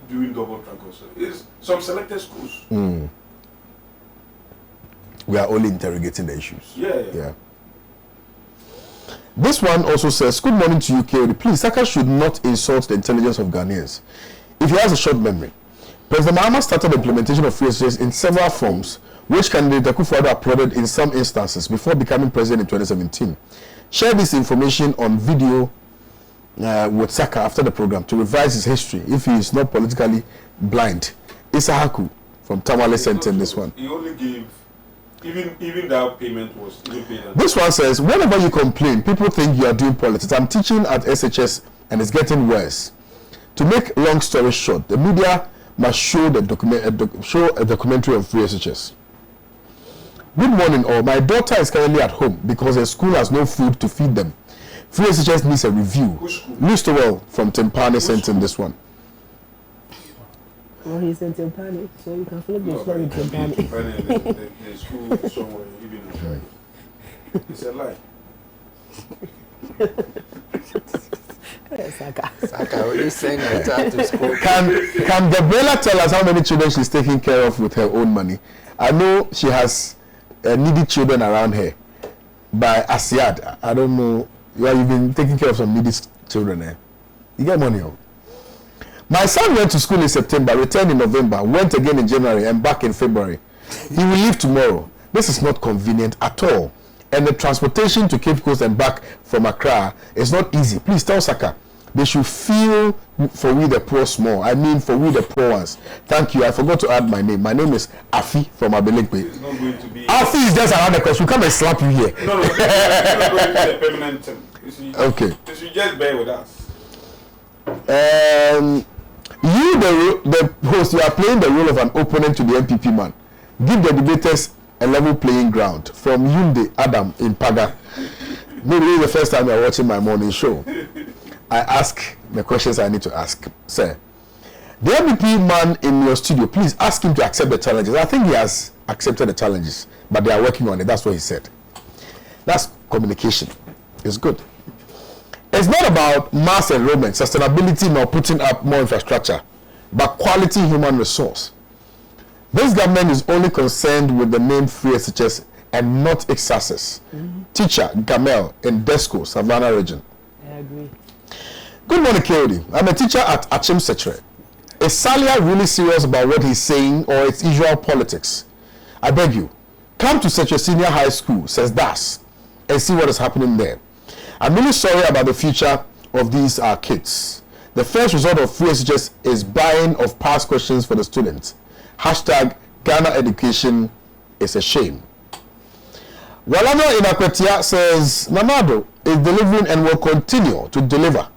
doing double track also. It's some selected schools. We are only interrogating the issues. Yeah. This one also says, good morning to you, KOD. Please, Saaka should not insult the intelligence of Ghanaians. If he has a short memory, President Mahama started the implementation of free education in several forms, which candidate Akufo-Addo applauded in some instances before becoming president in 2017. Share this information on video with Saaka after the program to revise his history if he is not politically blind. Isahaku from Tamale sent in this one. He only gave, even that payment was even paid. This one says, whenever you complain, people think you are doing politics. I'm teaching at SHS and it's getting worse. To make long story short, the media must show a documentary of free SHS. Good morning all. My daughter is currently at home because her school has no food to feed them. Free SHS needs a review. Lustowell from Timpani sent in this one. Well, he's in Timpani, so you can flip the story in Timpani. The school somewhere, even it's a lie. Saaka, will you send your child to school? Can Gabriella tell us how many children she's taking care of with her own money? I know she has needy children around her. By Asiad, I don't know. You've been taking care of some needy children, eh? You get money, oh. My son went to school in September, returned in November, went again in January, and back in February. He will leave tomorrow. This is not convenient at all. And the transportation to Cape Coast and back from Accra is not easy. Please tell Saaka they should feel for we the poor small. I mean for we the poor ones. Thank you. I forgot to add my name. My name is Afi from Abelinkwe. It's not going to be. Afi is just around the coast. We'll come and slap you here. No, it's not going to be a permanent term. Okay. You should just bear with us. You, the host, you are playing the role of an opponent to the MPP man. Give the debaters a level playing ground. From Yunde Adam in Paga. Maybe this is the first time you're watching my morning show. I ask the questions I need to ask. Sir, the MPP man in your studio, please ask him to accept the challenges. I think he has accepted the challenges, but they are working on it. That's what he said. That's communication. It's good. It's not about mass enrollment, sustainability, nor putting up more infrastructure, but quality human resource. This government is only concerned with the name free SHS and not its success. Teacher Gamel in Desco, Savannah region. I agree. Good morning, KOD. I'm a teacher at Achim Setre. Is Salia really serious about what he's saying or its usual politics? I beg you, come to Setre Senior High School, says Das, and see what is happening there. I'm really sorry about the future of these kids. The first result of free SHS is buying of past questions for the students. # Ghana education is a shame. Walano Inakwetia says, Nana Addo is delivering and will continue to deliver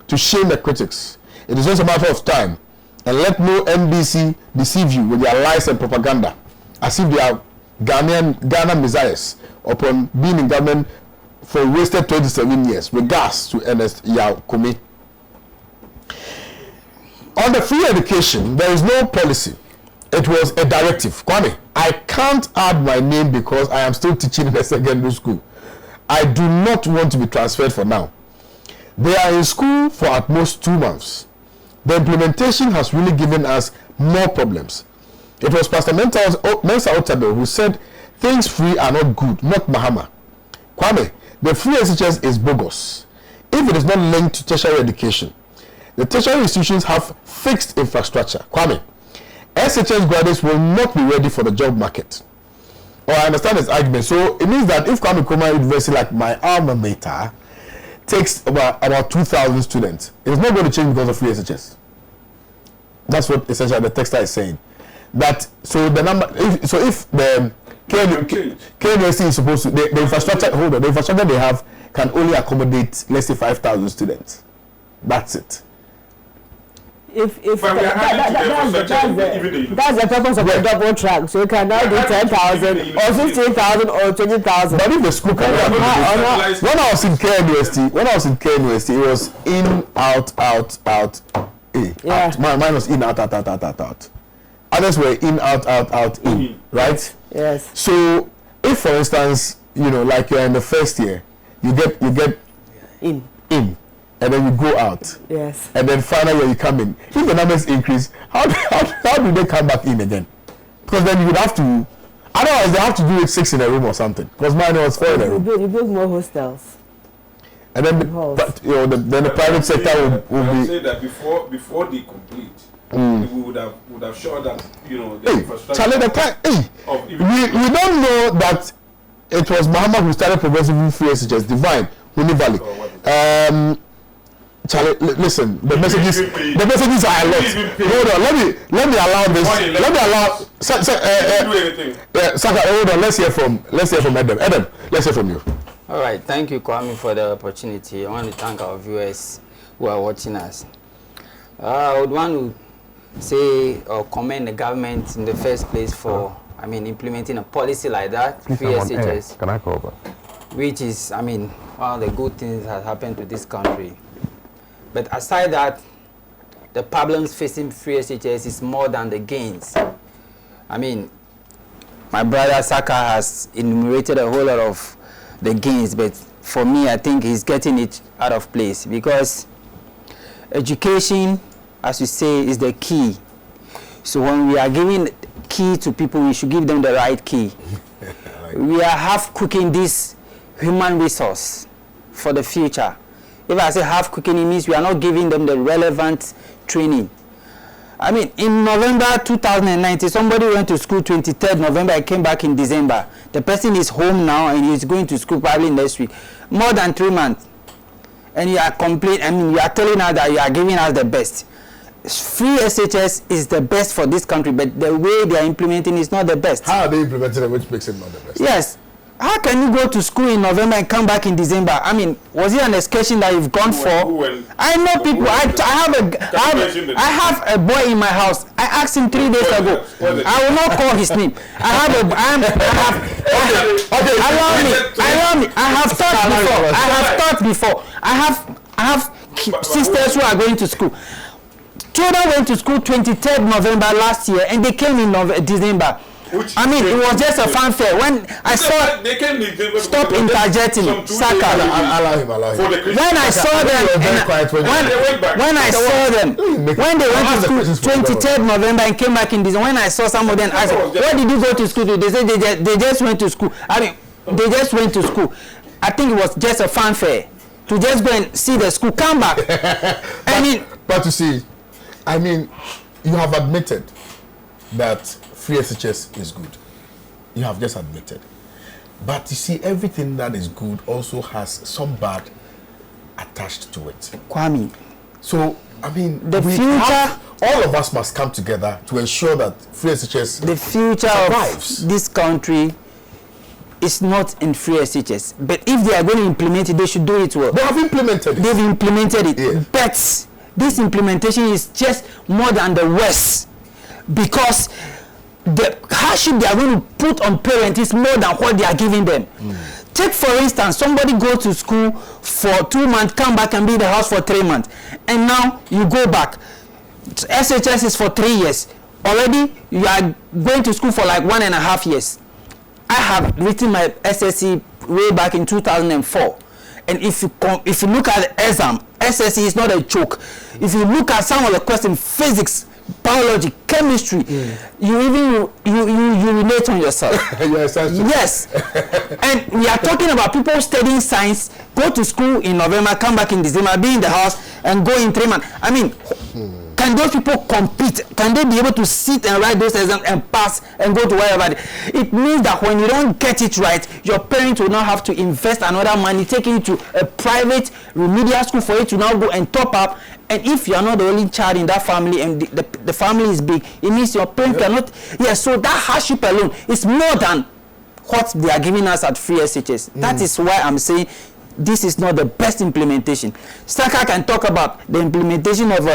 to shame the critics. It is just a matter of time. And let no NBC deceive you with their lies and propaganda, as if they are Ghana messiahs upon being in government for wasted 27 years. Regards to Ernest Yaw-Kumi. On the free education, there is no policy. It was a directive. Kwame, I can't add my name because I am still teaching in a secondary school. I do not want to be transferred for now. They are in school for at most 2 months. The implementation has really given us more problems. It was Pastor Mensa Otabil who said things free are not good, not Mahama. Kwame, the free SHS is bogus if it is not linked to tertiary education. The tertiary institutions have fixed infrastructure. Kwame, SHS graduates will not be ready for the job market. Oh, I understand this argument. So it means that if Kwame Nkrumah University, like my alma mater, takes about 2,000 students, it's not going to change because of free SHS. That's what essentially the text is saying. That so the number, if the KNUST is supposed to, the infrastructure, the infrastructure they have can only accommodate, let's say, 5,000 students. That's it. If that's the purpose of the double track, so you can now do 10,000 or 15,000 or 20,000. But if the school can when I was in KNUST, it was in, out, out. Mine was in, out. Others were in, out, in, right? Yes. So if, for instance, like you're in the first year, you get in. And then you go out. Yes. And then finally you come in. If the numbers increase, how do they come back in again? Because then you would have to, otherwise they have to do it 6 in a room or something. Because mine was 4 in a room. You build more hostels. And then then the private sector will be. Say that before they complete, we would have shown that the infrastructure. We don't know that it was Mahama who started progressive free SHS divine Huni Valley. Charlie, listen. The messages are a lot. Hold on. Let me allow this. Let me allow. Saaka, hold on. Let's hear from Edem. Edem, let's hear from you. All right. Thank you, Kwame, for the opportunity. I want to thank our viewers who are watching us. I would want to say or commend the government in the first place for, implementing a policy like that. Free SHS. Can I call back? Which is, one of the good things that has happened to this country. But aside that, the problems facing free SHS is more than the gains. My brother Saaka has enumerated a whole lot of the gains, but for me, I think he's getting it out of place because education, as you say, is the key. So when we are giving key to people, we should give them the right key. We are half cooking this human resource for the future. If I say half cooking, it means we are not giving them the relevant training. In November 2019, somebody went to school 23rd November and came back in December. The person is home now and he's going to school probably next week. More than 3 months. And you are complaining, you are telling us that you are giving us the best. Free SHS is the best for this country, but the way they are implementing is not the best. How are they implementing it, which makes it not the best? Yes. How can you go to school in November and come back in December? Was it an excursion that you've gone for? I know people. I have a boy in my house. I asked him 3 days ago. I will not call his name. Allow me. I have taught before. I have sisters who are going to school. Children went to school 23rd November last year and they came in December. It was just a fanfare. When I saw, stop interjecting, Saaka. Allow him. When I saw them, when they went to school 23rd November and came back in December, when I saw some of them, I said, where did you go to school? They said they just went to school. They just went to school. I think it was just a fanfare to just go and see the school, come back. But you see, you have admitted that free SHS is good. You have just admitted. But you see, everything that is good also has some bad attached to it. Kwame. So, the future, all of us must come together to ensure that free SHS the future survives. Of this country is not in free SHS. But if they are going to implement it, they should do it well. They have implemented it. They've implemented it. Yeah. But this implementation is just more than the worst, because the hardship they are going to put on parents is more than what they are giving them. Take for instance, somebody go to school for 2 months, come back and be in the house for 3 months, and now you go back. SHS is for 3 years. Already you are going to school for like 1.5 years. I have written my SSC way back in 2004, and if you look at the exam, SSC is not a joke. If you look at some of the questions, physics, biology, chemistry, you even you relate on yourself. Yes. And we are talking about people studying science, go to school in November, come back in December, be in the house, and go in 3 months. I mean, can those people compete? Can they be able to sit and write those exams and pass and go to wherever? It means that when you don't get it right, your parents will now have to invest another money, taking you to a private remedial school for you to now go and top up. And if you are not the only child in that family, and the family is big, it means your parents cannot. Yes, so that hardship alone is more than what they are giving us at free SHS. That is why I'm saying this is not the best implementation. Saaka can talk about the implementation of,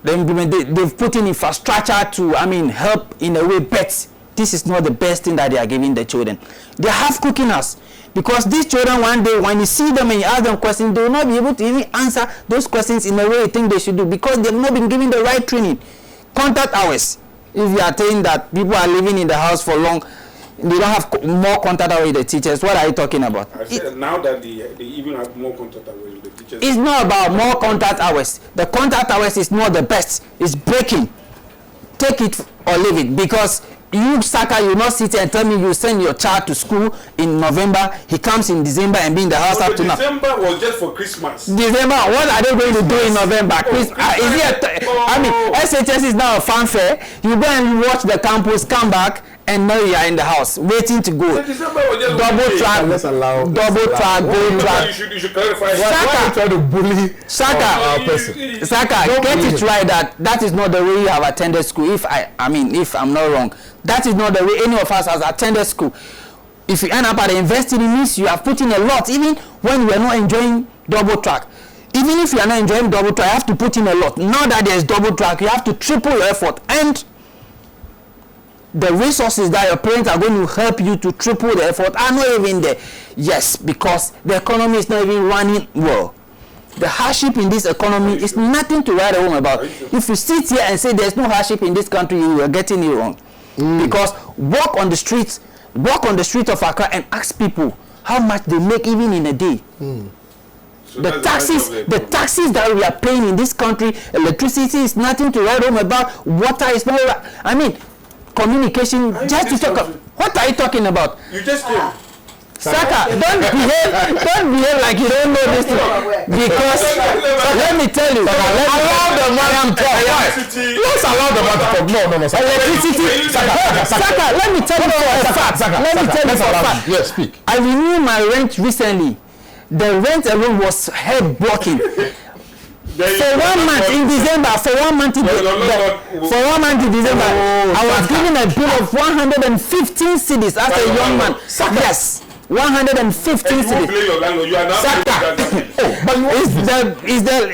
they've put in infrastructure to, help in a way, but this is not the best thing that they are giving the children. They have cooking us. Because these children, one day, when you see them and you ask them questions, they will not be able to even answer those questions in the way you think they should do, because they've not been given the right training. Contact hours. If you are saying that people are living in the house for long, they don't have more contact hours with the teachers, what are you talking about? I said now that they even have more contact hours with the teachers. It's not about more contact hours. The contact hours is not the best. It's breaking. Take it or leave it, because you, Saaka, you not sit and tell me you send your child to school in November, he comes in December and be in the house up to now. December was just for Christmas. December, what are they going to do in November? SHS is now a fanfare. You go and watch the campus, come back, and now you are in the house, waiting to go. Double track, gold track. You should clarify. Why are you trying to bully Saaka, get it right that is not the way you have attended school. If I'm not wrong, that is not the way any of us has attended school. If you end up at the university, it means you have put in a lot, even when you are not enjoying double track. Even if you are not enjoying double track, you have to put in a lot. Now that there is double track, you have to triple your effort, and the resources that your parents are going to help you to triple the effort are not even there. Yes, because the economy is not even running well. The hardship in this economy is nothing to write home about. If you sit here and say there's no hardship in this country, you are getting it wrong. Because walk on the street of Accra and ask people how much they make even in a day. So the taxes that we are paying in this country, electricity is nothing to write home about. Water is not. Communication, just to talk about. What are you talking about? You just came. Saaka, don't behave like you don't know this thing. Because let me tell you, allow the man to talk. Let's allow the man to talk. No. Electricity. Saaka, let me tell you for a fact. Yes, speak. I renewed my rent recently. The rent alone was head blocking. For 1 month in December, I was given a bill of 115 cedis as a young man. Yes, 115 cedis.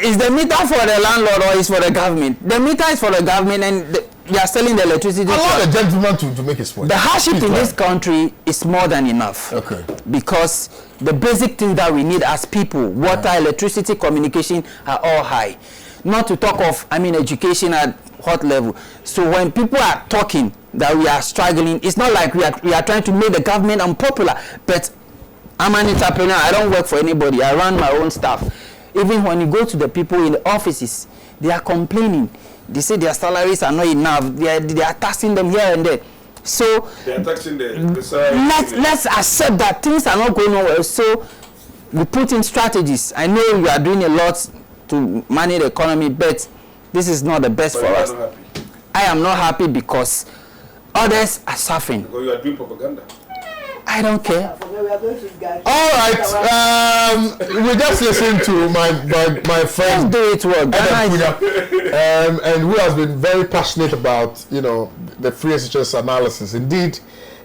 Is the meter for the landlord or is for the government? The meter is for the government, and they are selling the electricity. Allow the gentleman to make his point. The hardship in this country is more than enough. Okay. Because the basic things that we need as people, water, electricity, communication, are all high. Not to talk of, education at what level. So when people are talking that we are struggling, it's not like we are trying to make the government unpopular. But I'm an entrepreneur. I don't work for anybody. I run my own stuff. Even when you go to the people in the offices, they are complaining. They say their salaries are not enough. They are taxing them here and there. So they are taxing the salary. Let's accept that things are not going on well. So we put in strategies. I know you are doing a lot to manage the economy, but this is not the best for us. I am not happy because others are suffering. Because you are doing propaganda. I don't care. All right, we just listened to my friend do it well. Edem Kunya, and who has been very passionate about the free SHS analysis. Indeed,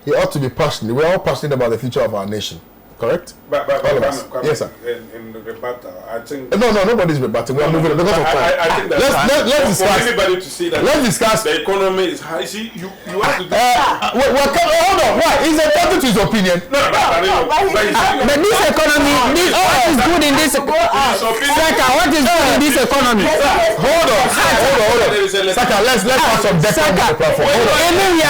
he ought to be passionate. We're all passionate about the future of our nation. Correct? But All of us. Yes, sir. In the rebuttal, I think. No, nobody's rebutting. We are moving on because of time. I think that let's discuss. For anybody to see that. Let's discuss. The economy is high. See, you have to do. Hold on. Why? He's entitled to his opinion. But this economy, what is good in this? Saaka, what is good in this economy? Hold on. Saaka, let's have some depth on the platform. Hold on. We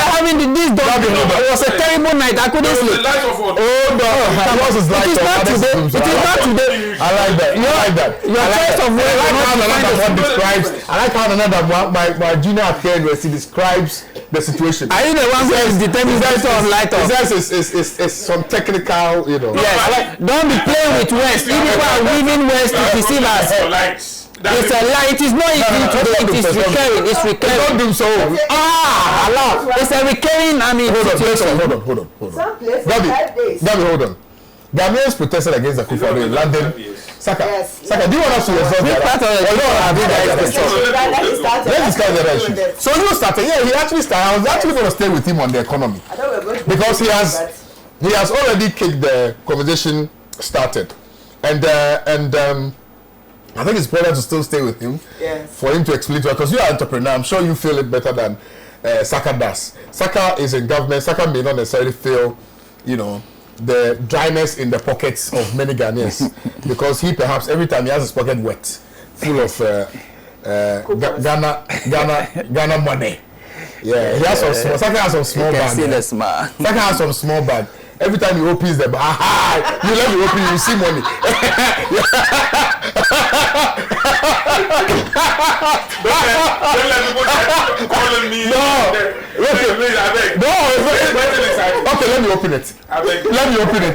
are having this dog. It was a terrible night. I couldn't sleep. Hold on. It is not today. I like that. Your choice of words. I like how another one, my junior at KNUST describes the situation. Are you the one who is determined to light up? It's some technical, Yes. Don't be playing with words. People are weaving words to deceive us. It's a lie. It is not even today. It is recurring. It's recurring. Don't do so. Allah. It's a recurring. Hold on. Gabby, hold on. Ghanaians protested against Akufo-Addo in London. Saaka, do you want us to resolve that? Let's discuss the other issue. So you started. Yeah, he actually started. I was actually going to stay with him on the economy because he has already kicked the conversation started, and I think it's better to still stay with him for him to explain to us, because you are an entrepreneur. I'm sure you feel it better than Saaka does. Saaka is in government. Saaka may not necessarily feel, the dryness in the pockets of many Ghanaians because he perhaps every time he has his pocket wet, full of Ghana money. Yeah, he has some small. Saaka has some small bag. Saaka has some small bag. Every time he opens the bag, you let me open, you see money. Don't let people calling me. Okay, let me open it.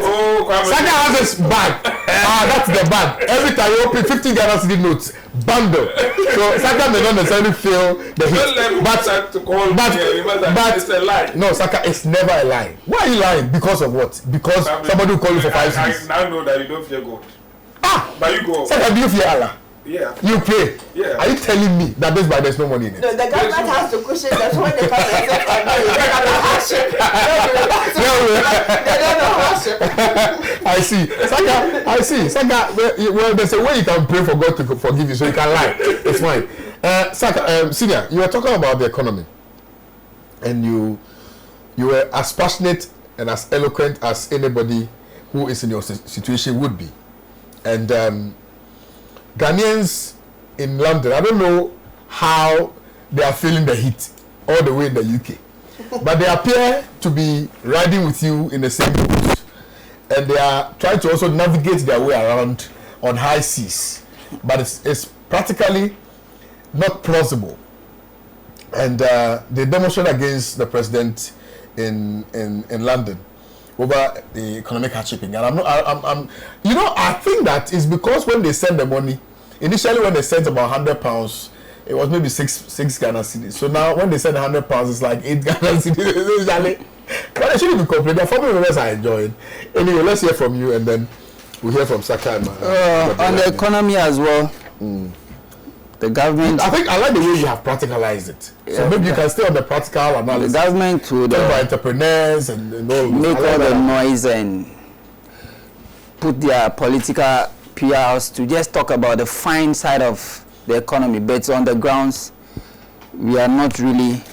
Saaka has this bag. That's the bag. Every time you open 50 Ghana cedi notes, bundle. So Saaka may not necessarily feel the heat. But it's a lie. No, Saaka, it's never a lie. Why are you lying? Because of what? Because somebody will call you for 5 cedis. I now know that you don't fear God. But you go. Saaka, do you fear Allah? Yeah. You pray? Yeah. Are you telling me that this there's no money in it? No, the government has to cushion that when they come and say, they don't know hardship. I see. Saaka, well, there's a way you can pray for God to forgive you, so you can lie. It's fine. Saaka, Senior, you were talking about the economy, and you were as passionate and as eloquent as anybody who is in your situation would be. And Ghanaians in London, I don't know how they are feeling the heat all the way in the UK, but they appear to be riding with you in the same boat, and they are trying to also navigate their way around on high seas, but it's practically not plausible. And they demonstrate against the president in London over the economic hardship in Ghana. I think that is because when they send the money, initially when they sent about £100, it was maybe six Ghana cedis. So now when they send £100, it's like 8 Ghana cedis. But they shouldn't be complaining. The family members are enjoying. Anyway, let's hear from you, and then we'll hear from Saaka. On the economy as well. The government. I like the way you have practicalized it. So maybe you can stay on the practical analysis. The government would entrepreneurs and all. Make all the noise and put their political PRs to just talk about the fine side of the economy, but on the grounds we are not really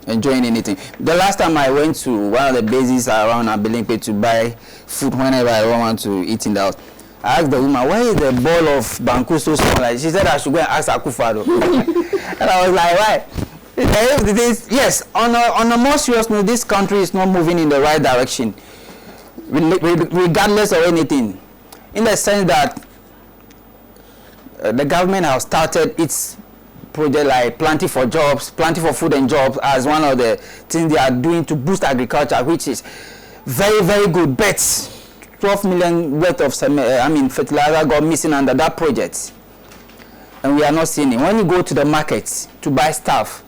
enjoying anything. The last time I went to one of the bases around Abilimpe to buy food whenever I want to eat in the house, I asked the woman, why is the ball of Banku so small? Like, she said I should go and ask Akufo-Addo. And I was like, why? Yes, on a more serious note, this country is not moving in the right direction, regardless of anything. In the sense that the government has started its project like Planting for Jobs, Planting for Food and Jobs as one of the things they are doing to boost agriculture, which is very, very good. But 12 million worth of fertilizer got missing under that project, and we are not seeing it. When you go to the market to buy stuff,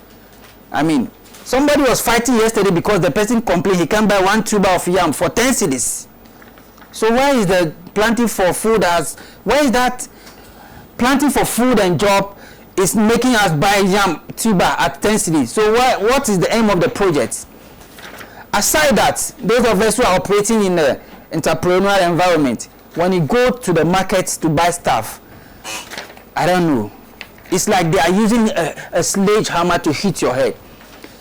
somebody was fighting yesterday because the person complained he can't buy 1 tuber of yam for 10 cedis. So where is the Planting for Food where is that Planting for Food and Job is making us buy yam tuber at 10 cedis. So what is the aim of the project? Aside that, those of us who are operating in the entrepreneurial environment, when you go to the markets to buy stuff, I don't know. It's like they are using a sledgehammer to hit your head.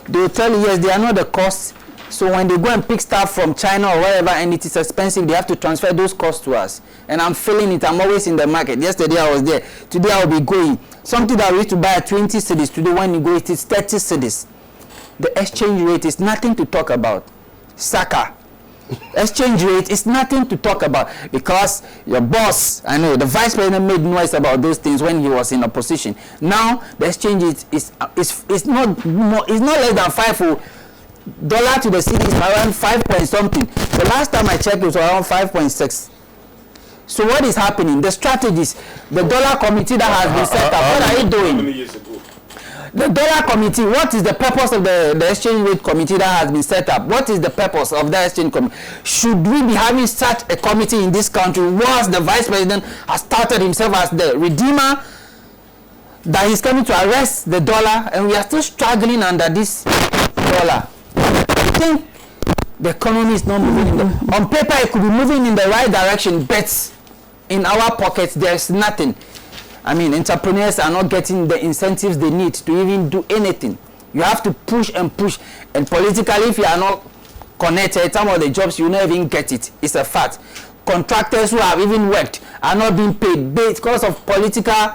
They will tell you, yes, they are not the costs. So when they go and pick stuff from China or wherever and it is expensive, they have to transfer those costs to us. And I'm feeling it. I'm always in the market. Yesterday I was there. Today I will be going. Something that we used to buy at 20 cedis, today when you go it is 30 cedis. The exchange rate is nothing to talk about. Saaka. Exchange rate is nothing to talk about because your boss, I know, the vice president made noise about those things when he was in opposition. Now the exchange rate is not less than $5 to the cedi is around 5 point something. The last time I checked it was around 5.6. So what is happening? The strategies, the dollar committee that has been set up, what are you doing? How many years ago? The dollar committee, what is the purpose of the exchange rate committee that has been set up? What is the purpose of the exchange committee? Should we be having such a committee in this country once the vice president has started himself as the redeemer, that he's coming to arrest the dollar, and we are still struggling under this dollar? I think the economy is not moving on paper it could be moving in the right direction, but in our pockets there's nothing. I mean, entrepreneurs are not getting the incentives they need to even do anything. You have to push and push. And politically, if you are not connected, some of the jobs you will not even get it. It's a fact. Contractors who have even worked are not being paid because of political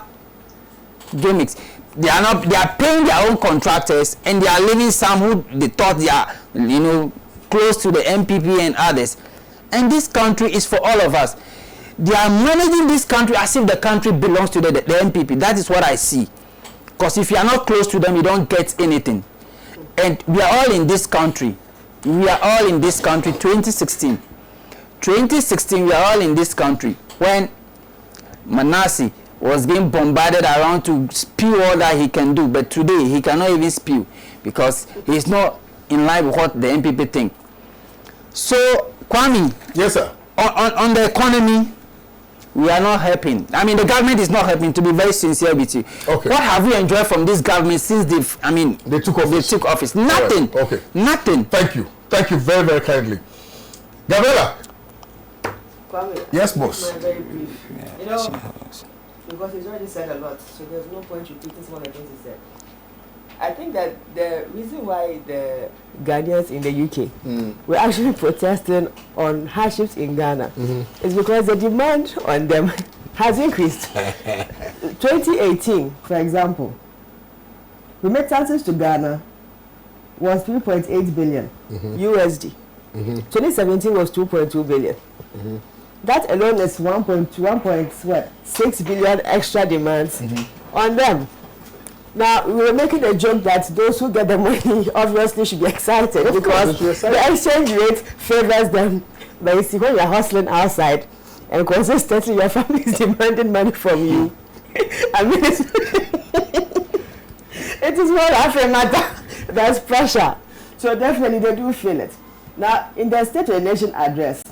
gimmicks. They are paying their own contractors, and they are leaving some who they thought they are, close to the MPP and others. And this country is for all of us. They are managing this country as if the country belongs to the MPP. That is what I see. Because if you are not close to them, you don't get anything. And we are all in this country. We are all in this country. 2016, we are all in this country. When Manasseh was being bombarded around to spew all that he can do. But today, he cannot even spew. Because he is not in line with what the MPP think. So, Kwame. Yes, sir. On the economy, we are not helping. I mean, the government is not helping, to be very sincere with you. Okay. What have you enjoyed from this government since they took office? Nothing. Right. Okay. Nothing. Thank you very, very kindly. Gabriella. Kwame, Yes, boss. very brief. Because he's already said a lot, so there's no point repeating some of the things he said. I think that the reason why the Ghanaians in the UK were actually protesting on hardships in Ghana is because the demand on them has increased. 2018, for example, remittances to Ghana was 3.8 billion USD. 2017 was 2.2 billion. That alone is 1.6 billion extra demands on them. Now, we were making a joke that those who get the money obviously should be excited because the exchange rate favors them. But you see, when you're hustling outside and consistently your family is demanding money from you, I mean, it is more of a matter. There's pressure. So definitely they do feel it. Now, in the State of the Nation address,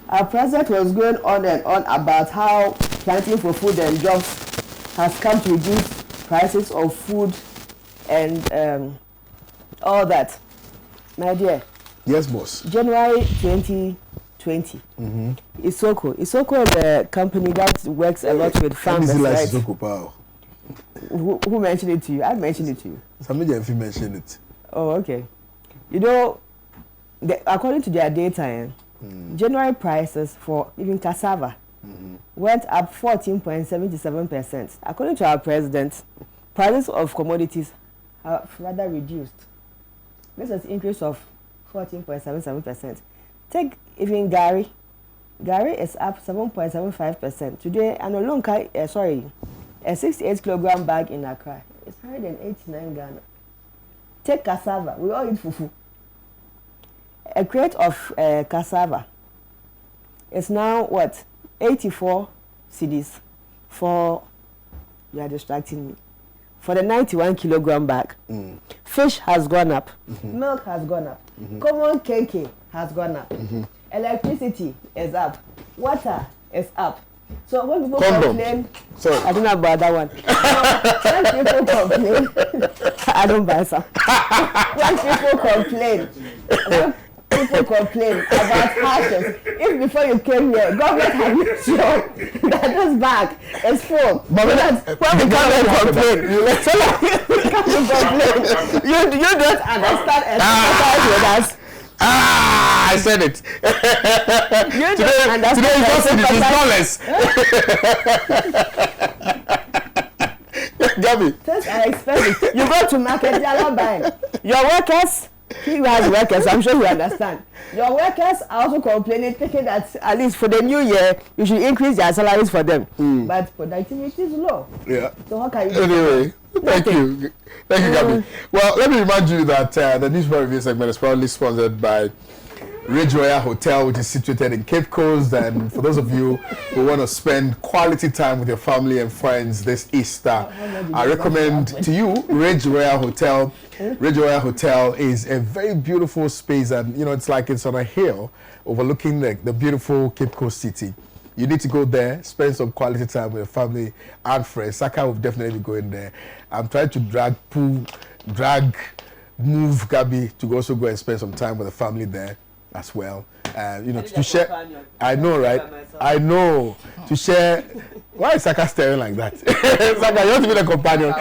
our president was going on and on about how planting for food and jobs has come to reduce prices of food and all that. My dear. Yes, boss. January 2020. Isoko is a company that works a lot with farmers, right? Who mentioned it to you? I mentioned it to you. Somebody else mentioned it. Oh, okay. According to their data, January prices for even cassava went up 14.77%. According to our president, prices of commodities have rather reduced. This is an increase of 14.77%. Take even Gary. Gary is up 7.75%. Today, a 68 kilogram bag in Accra is 189 Ghana. Take cassava. We all eat fufu. A crate of cassava is now what? 84 cedis for, you are distracting me, for the 91 kilogram bag. Fish has gone up, milk has gone up, common KK has gone up, electricity is up, water is up. So when people Condom. complain, Sorry. I don't know about that one. When people complain, I don't buy some. When people complain about hardships, if before you came here, government had made sure that this bag is full. But when we come and complain, you don't understand and sympathize with us. I said it. You Today is not it is Gabby. Since I expect it, you go to market, they are not buying. Your workers, he who has workers, I'm sure you understand. Your workers are also complaining, thinking that at least for the new year, you should increase their salaries for them. But productivity is low. Yeah. So how can you? Anyway, thank you, Gabby. Well, let me remind you that the newspaper review segment is proudly sponsored by Ridge Royal Hotel, which is situated in Cape Coast. And for those of you who want to spend quality time with your family and friends this Easter, I recommend to you Ridge Royal Hotel. Ridge Royal Hotel is a very beautiful space, and you know it's like it's on a hill overlooking the beautiful Cape Coast city. You need to go there, spend some quality time with your family and friends. Saaka will definitely be going there. I'm trying to move Gabby to also go and spend some time with the family there as well. You know, to share. I know, right? I know. To share. Why is Saaka staring like that? Saaka, you want to be the companion?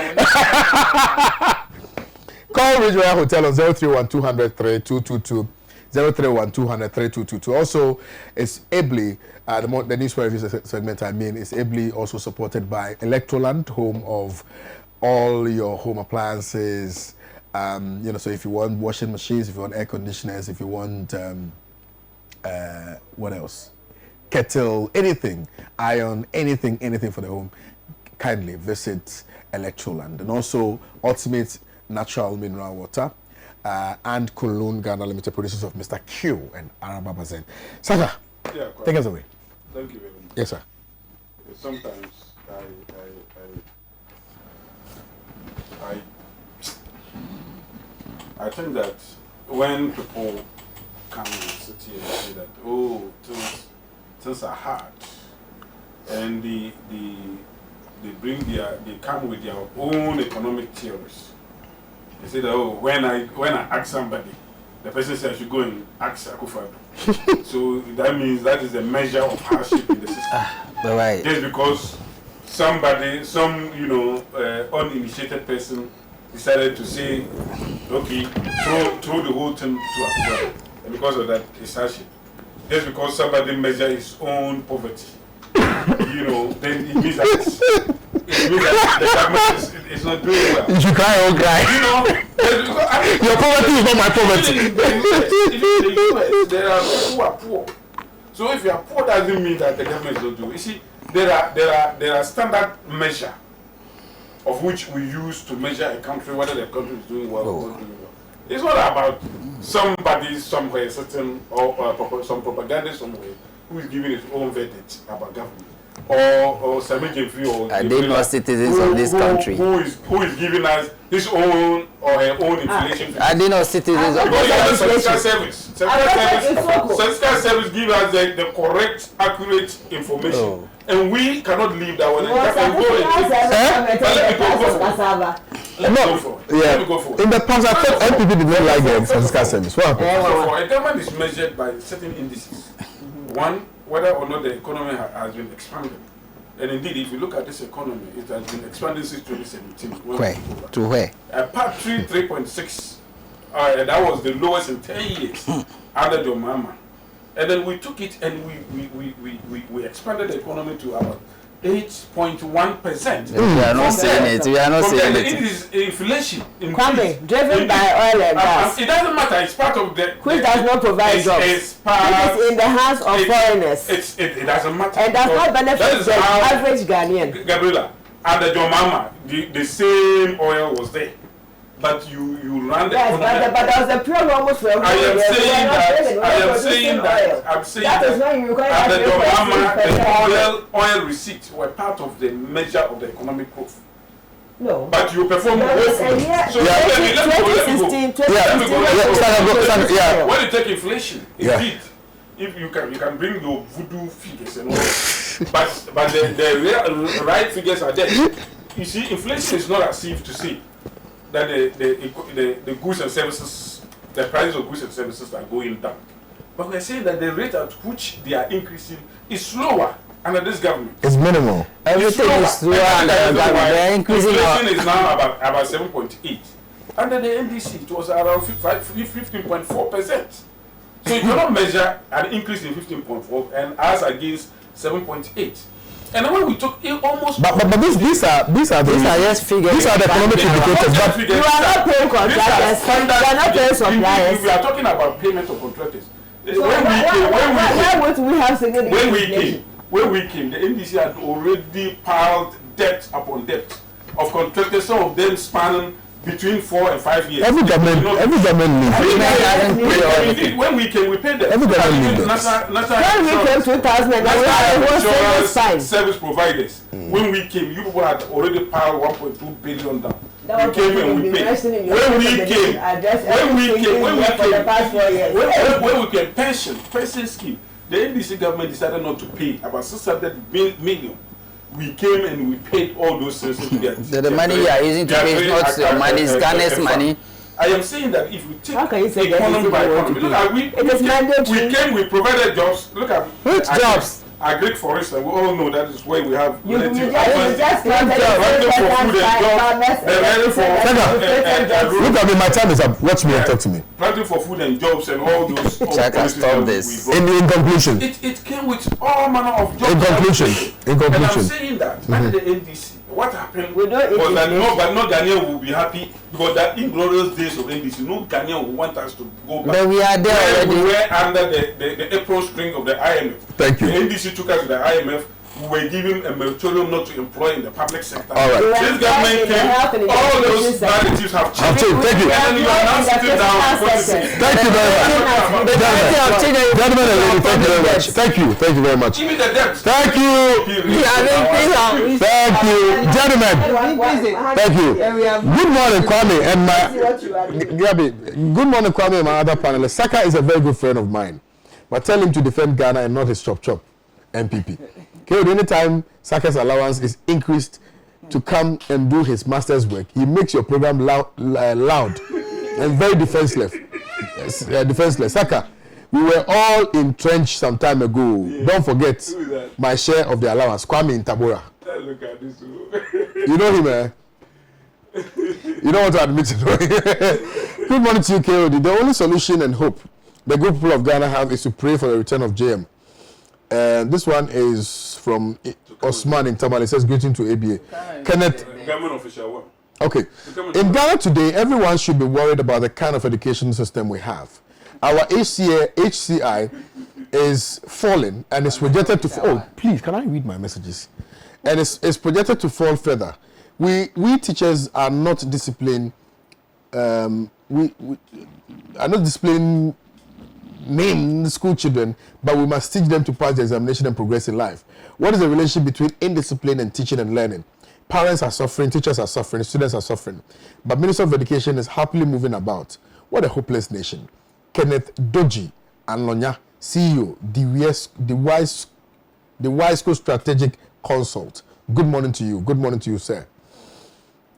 Call Ridge Royal Hotel on 031-200-3222. 031-200-3222. Also, it's ably, the newspaper review segment, is ably also supported by Electroland, home of all your home appliances. You know, so if you want washing machines, if you want air conditioners, if you want, what else? Kettle, anything, iron, anything for the home, kindly visit Electroland. And also, Ultimate Natural Mineral Water, and Kulun Ghana Limited, producers of Mr. Q and Araba Bazen. Saaka, take us away. Thank you very much. Yes, sir. Sometimes I think that when people come and sit here and say that, oh, things are hard, and they come with their own economic theories. They say that, oh, when I ask somebody, the person says I should go and ask Akufo-Addo. So that means that is a measure of hardship in the system. Right. Just because some uninitiated person decided to say, okay, throw the whole thing to Akufo-Addo, and because of that, it's hardship. Just because somebody measures his own poverty, then it means that the government is not doing well. You should cry or cry. Your poverty is not my poverty. In the US, there are people who are poor. So if you are poor, doesn't mean that the government is not doing. You see, there are standard measure of which we use to measure a country, whether the country is doing well or not doing well. It's not about somebody somewhere certain or some propaganda somewhere who is giving his own verdict about government. Or Samijinfi or are they not citizens of this country? Who is giving us his own or her own inflation? Are they not citizens of this country? country? Statistical service give us the correct, accurate information. And we cannot leave that one. Let me go for it. In the past, I thought NPP did not like the statistical service. What happened? A government is measured by certain indices. One, whether or not the economy has been expanding. And indeed, if you look at this economy, it has been expanding since 2017. Where? To where? Part 3.6. That was the lowest in 10 years under the Mama. And then we took it and we expanded the economy to about 8.1%. We are not saying it. We are not saying it. It is inflation. Kwame, driven by oil and gas. It doesn't matter. It's part of the. Which does not provide jobs. It is in the hands of foreigners. It doesn't matter. And does not benefit the average Ghanaian. Gabriella, under your mama, the same oil was there. But you ran the economy. But there was a program almost for I'm saying that under your mama, the oil receipts were part of the measure of the economic growth. No. But you perform woefully. So let me go. When you take inflation, indeed, if you can bring your voodoo figures and all, but the right figures are there. You see, inflation is not as if to say that the goods and services, the prices of goods and services are going down. But we're saying that the rate at which they are increasing is slower under this government. It's minimal. Everything is slower under the government. They're increasing. Inflation is now about 7.8. Under the NDC, it was around 15.4%. So you cannot measure an increase in 15.4 and as against 7.8. And when we took it almost. But these are just figures. These are the economic indicators. But you are not paying contractors. You are not paying suppliers. If we are talking about payment of contractors, So why would we have significant inflation? When we came, the NDC had already piled debt upon debt of contractors, some of them spanning between 4 and 5 years. Every government needs When we came, we paid them. Every government needs When we came 2000, service providers. When we came, you people had already piled 1.2 billion down. We came and we paid. When we came, pension scheme. The NDC government decided not to pay about 600 million. We came and we paid all those things. The money you are using to pay is not your money, it's Ghana's money. I am saying that if we take economy by economy, look at we came, we provided jobs. Look at which jobs? Agric, for instance, we all know that is where we have Planting for food and jobs. Look at me, my time is up. Watch me and talk to me. Planting for food and jobs and all those. Chaka, stop this. In conclusion. It came with all manner of jobs. In conclusion. And I'm saying that under the NDC, what happened was that no Ghanaian will be happy because that inglorious days of NDC, no Ghanaian will want us to go back. But we are there already. We were under the apron string of the IMF. Thank you. The NDC took us to the IMF. We were given a moratorium not to employ in the public sector. All right. This government came, all those narratives have changed. Thank you. And you are now sitting down. Thank you very much. Thank you very much. Thank you very much. Give me the debt. Thank you. Thank you. Gentlemen. Thank you. Good morning, Kwame, and good morning, Kwame, and my other panelists. Saaka is a very good friend of mine. But tell him to defend Ghana and not his chop MPP. Okay, anytime Saaka's allowance is increased to come and do his master's work, he makes your program loud and very defenseless. Saaka, we were all entrenched some time ago. Yeah. Don't forget my share of the allowance. Kwame in Tabora. Look at this. You know him, eh? You don't want to admit it. Good morning to you, KOD. The only solution and hope the good people of Ghana have is to pray for the return of JM. This one is from Osman in Tamale. It says, greeting to ABA. Kenneth. Government official one. Okay. In Ghana today, everyone should be worried about the kind of education system we have. Our HCI is falling and is projected to fall. Oh, please, can I read my messages? And it's projected to fall further. We teachers are not disciplined. We are not disciplining school children, but we must teach them to pass the examination and progress in life. What is the relationship between indiscipline and teaching and learning? Parents are suffering, teachers are suffering, students are suffering, but Minister of Education is happily moving about. What a hopeless nation. Kenneth Doji and Lonya, CEO, the Wise School Strategic Consult. Good morning to you. Good morning to you, sir.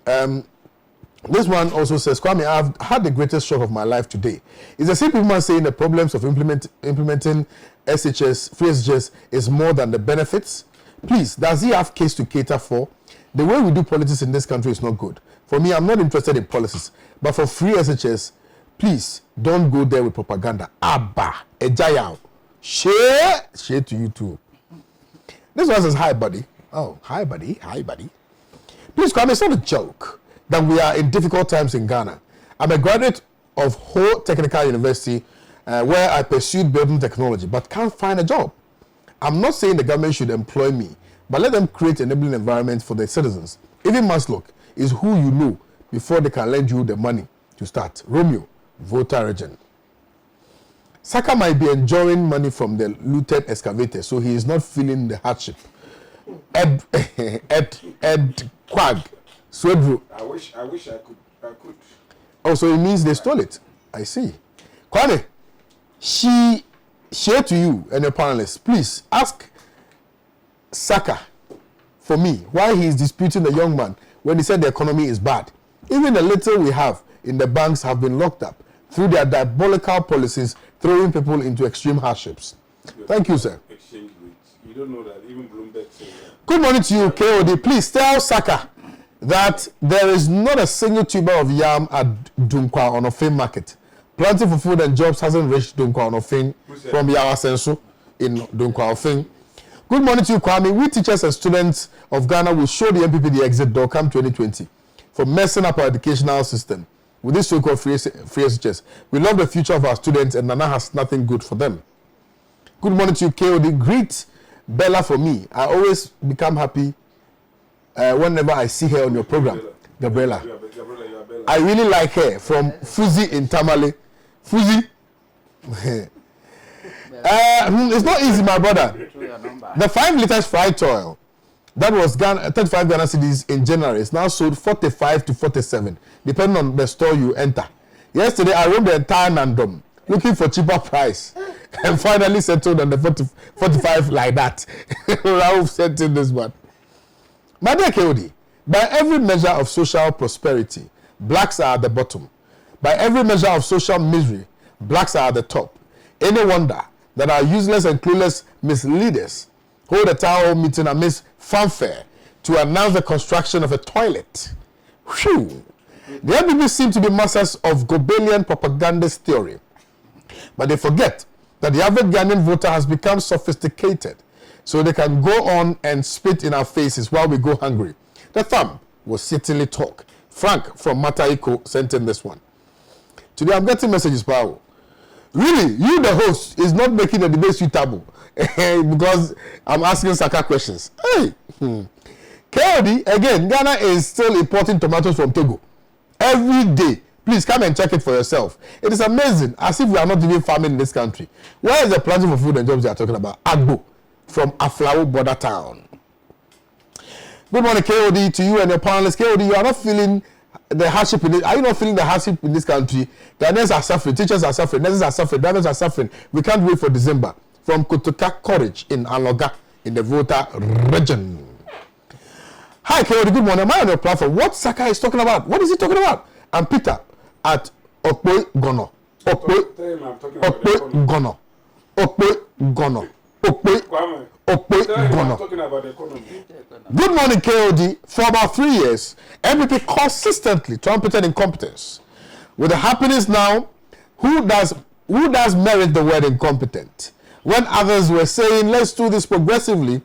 This one also says, Kwame, I've had the greatest shock of my life today. Is the simple man saying the problems of implementing SHS, free SHS is more than the benefits? Please, does he have case to cater for? The way we do politics in this country is not good. For me, I'm not interested in policies. But for free SHS, please, don't go there with propaganda. Abba, Ejayao. Share to you too. This one says, hi, buddy. Oh, hi, buddy. Hi, buddy. Please, Kwame, it's not a joke that we are in difficult times in Ghana. I'm a graduate of Ho Technical University where I pursued building technology but can't find a job. I'm not saying the government should employ me, but let them create an enabling environment for the citizens. Even Maslow is who you know before they can lend you the money to start. Romeo, Volta Region. Saaka might be enjoying money from the looted excavator, so he is not feeling the hardship. Ed Quag. Swedru. I wish I could. Oh, so it means they stole it. I see. Kwame, share to you and your panelists. Please ask Saaka, for me, why he is disputing the young man when he said the economy is bad. Even the little we have in the banks have been locked up through their diabolical policies, throwing people into extreme hardships. Thank you, sir. Exchange rates. You don't know that. Even Bloomberg said that. Good morning to you, KOD. Please tell Saaka that there is not a single tuber of yam at Dunkwa on Ofin market. Planting for food and jobs hasn't reached Dunkwa on Ofin from Yawa Sensu in Dunkwa Ofin. Good morning to you, Kwame. We teachers and students of Ghana will show the MPP the exit door come 2020 for messing up our educational system with this so-called free SHS. We love the future of our students and Nana has nothing good for them. Good morning to you, KOD. Greet Bella for me. I always become happy whenever I see her on your program. Gabriella. I really like her from Fuzi in Tamale. Fuzi. It's not easy, my brother. The 5 liters fried oil that was 35 Ghana cedis in January is now sold 45 to 47, depending on the store you enter. Yesterday, I roamed the entire Nandom looking for cheaper price and finally settled on the 45 like that. Raouf sent in this one. My dear KOD, by every measure of social prosperity, blacks are at the bottom. By every measure of social misery, blacks are at the top. Any wonder that our useless and clueless misleaders hold a town hall meeting amidst fanfare to announce the construction of a toilet. Phew! The MPP seem to be masters of Goebbelian propagandist theory, but they forget that the average Ghanaian voter has become sophisticated, so they can go on and spit in our faces while we go hungry. The thumb will certainly talk. Frank from Mataiko sent in this one. Today I'm getting messages, Paul. Really, you the host is not making the debate suitable because I'm asking Saaka questions. Hey, KOD, again, Ghana is still importing tomatoes from Togo every day. Please come and check it for yourself. It is amazing, as if we are not even farming in this country. Where is the planting for food and jobs they are talking about? Agbo from Aflao border town. Good morning, KOD, to you and your panelists. KOD, you are not feeling the hardship in this. Are you not feeling the hardship in this country? Ghanaians are suffering, teachers are suffering, nurses are suffering, drivers are suffering. We can't wait for December. From Kotoka Courage in Aloga in the Volta region. Hi, KOD, good morning. Am I on your platform? What Saaka is talking about? What is he talking about? I'm Peter at Okwe Gono. Okwe Gono. Okwe Gono. Okwe Gono. Good morning, KOD. For about 3 years, MPP consistently trumpeted incompetence. With the happenings now, who does merit the word incompetent? When others were saying, let's do this progressively,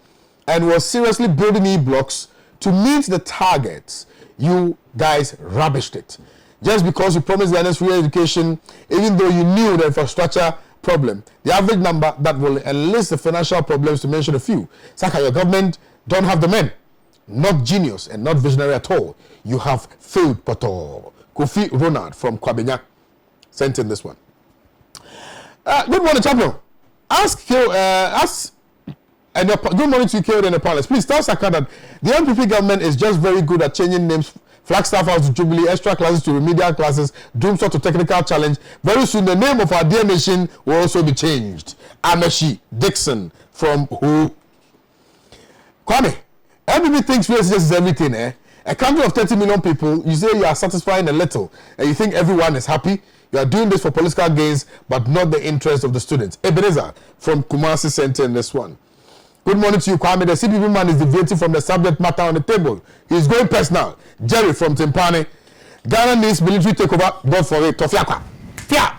and was seriously building e-blocks to meet the targets, you guys rubbished it. Just because you promised Ghanaians free education, even though you knew the infrastructure problem, the average number that will enlist the financial problems, to mention a few. Saaka, your government don't have the men. Not genius and not visionary at all. You have failed Poto. Kofi Ronald from Kwabenya sent in this one. Good morning, champion. Good morning to you, KOD and the panelists. Please tell Saaka that the MPP government is just very good at changing names. Flagstaff House to Jubilee, extra classes to remedial classes, Doomsor to technical challenge. Very soon the name of our dear nation will also be changed. Ameshi Dixon from who? Kwame, MPP thinks this is everything, eh? A country of 30 million people, you say you are satisfying a little, and you think everyone is happy. You are doing this for political gains, but not the interest of the students. Ebenezer from Kumasi sent in this one. Good morning to you, Kwame. The CPP man is deviating from the subject matter on the table. He is going personal. Jerry from Timpani. Ghana needs military takeover. Don't forget, Tofiakwa. Fia!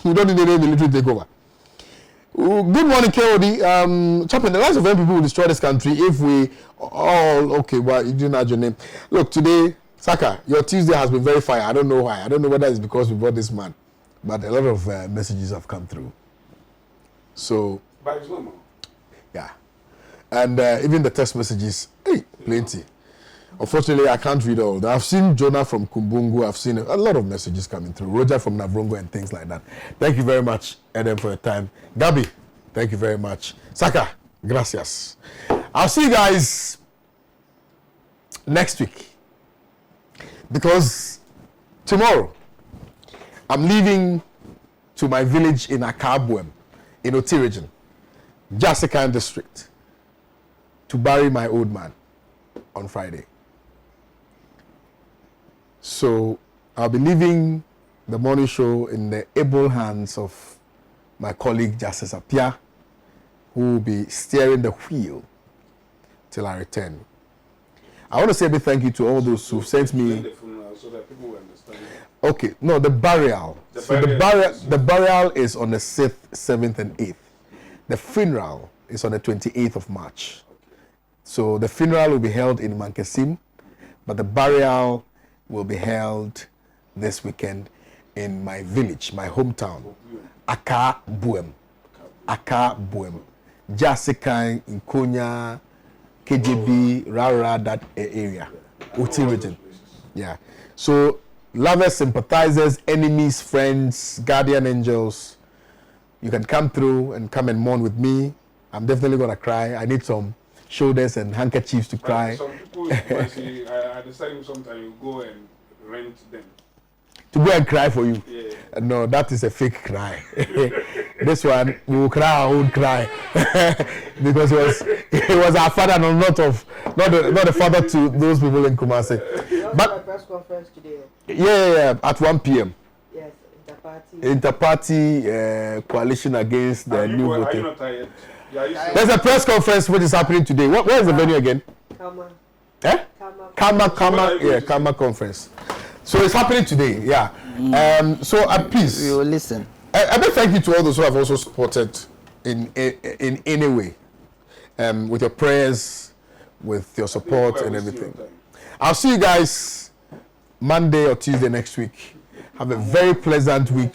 You don't need any military takeover. Good morning, KOD. Chaplain, the lives of MPP will destroy this country if we all... Okay, well, you didn't add your name. Look, today, Saaka, your Tuesday has been very fire. I don't know why. I don't know whether it's because we brought this man. But a lot of messages have come through. So... But it's normal. Yeah. And even the text messages, hey, plenty. Unfortunately, I can't read all. I've seen Jonah from Kumbungu. I've seen a lot of messages coming through. Roger from Navrongo and things like that. Thank you very much, Edem, for your time. Gabi, thank you very much. Saaka, gracias. I'll see you guys next week. Because tomorrow, I'm leaving to my village in Akabwem, in Oti region, Jasikan district. to bury my old man on Friday. So I'll be leaving the morning show in the able hands of my colleague Justice Apia, who will be steering the wheel till I return. I want to say a big thank you to all those who sent me. The funeral so that people will understand. Okay, no, the burial. The burial is on the 6th, 7th, and 8th. The funeral is on the 28th of March. So the funeral will be held in Mankasim, but the burial will be held this weekend in my village, my hometown, Akufo-Addo. Akufo-Addo. Jasikan, Kunya, KJB, Rara, that area, Uti region. Yeah. So, lovers, sympathizers, enemies, friends, guardian angels, you can come through and come and mourn with me. I'm definitely going to cry. I need some shoulders and handkerchiefs to cry. Some people, I decided sometimes you go and rent them. To go and cry for you? Yeah. No, that is a fake cry. This one, we will cry our own cry. Because it was our father and not the father to those people in Kumasi. But a press conference today. Yeah, at 1 p.m. Yes, interparty. Interparty coalition against the new voting. Are you not tired? There's a press conference which is happening today. Where is the venue again? Kama. Eh? Kama conference. So it's happening today, yeah. So please, we will listen. I big thank you to all those who have also supported in any way, with your prayers, with your support and everything. I'll see you guys Monday or Tuesday next week. Have a very pleasant week,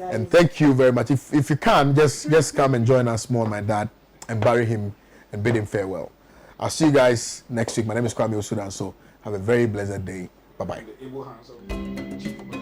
and thank you very much. If you can, just come and join us more, my dad, and bury him and bid him farewell. I'll see you guys next week. My name is Kwame Owusu Danso. Have a very blessed day. Bye bye.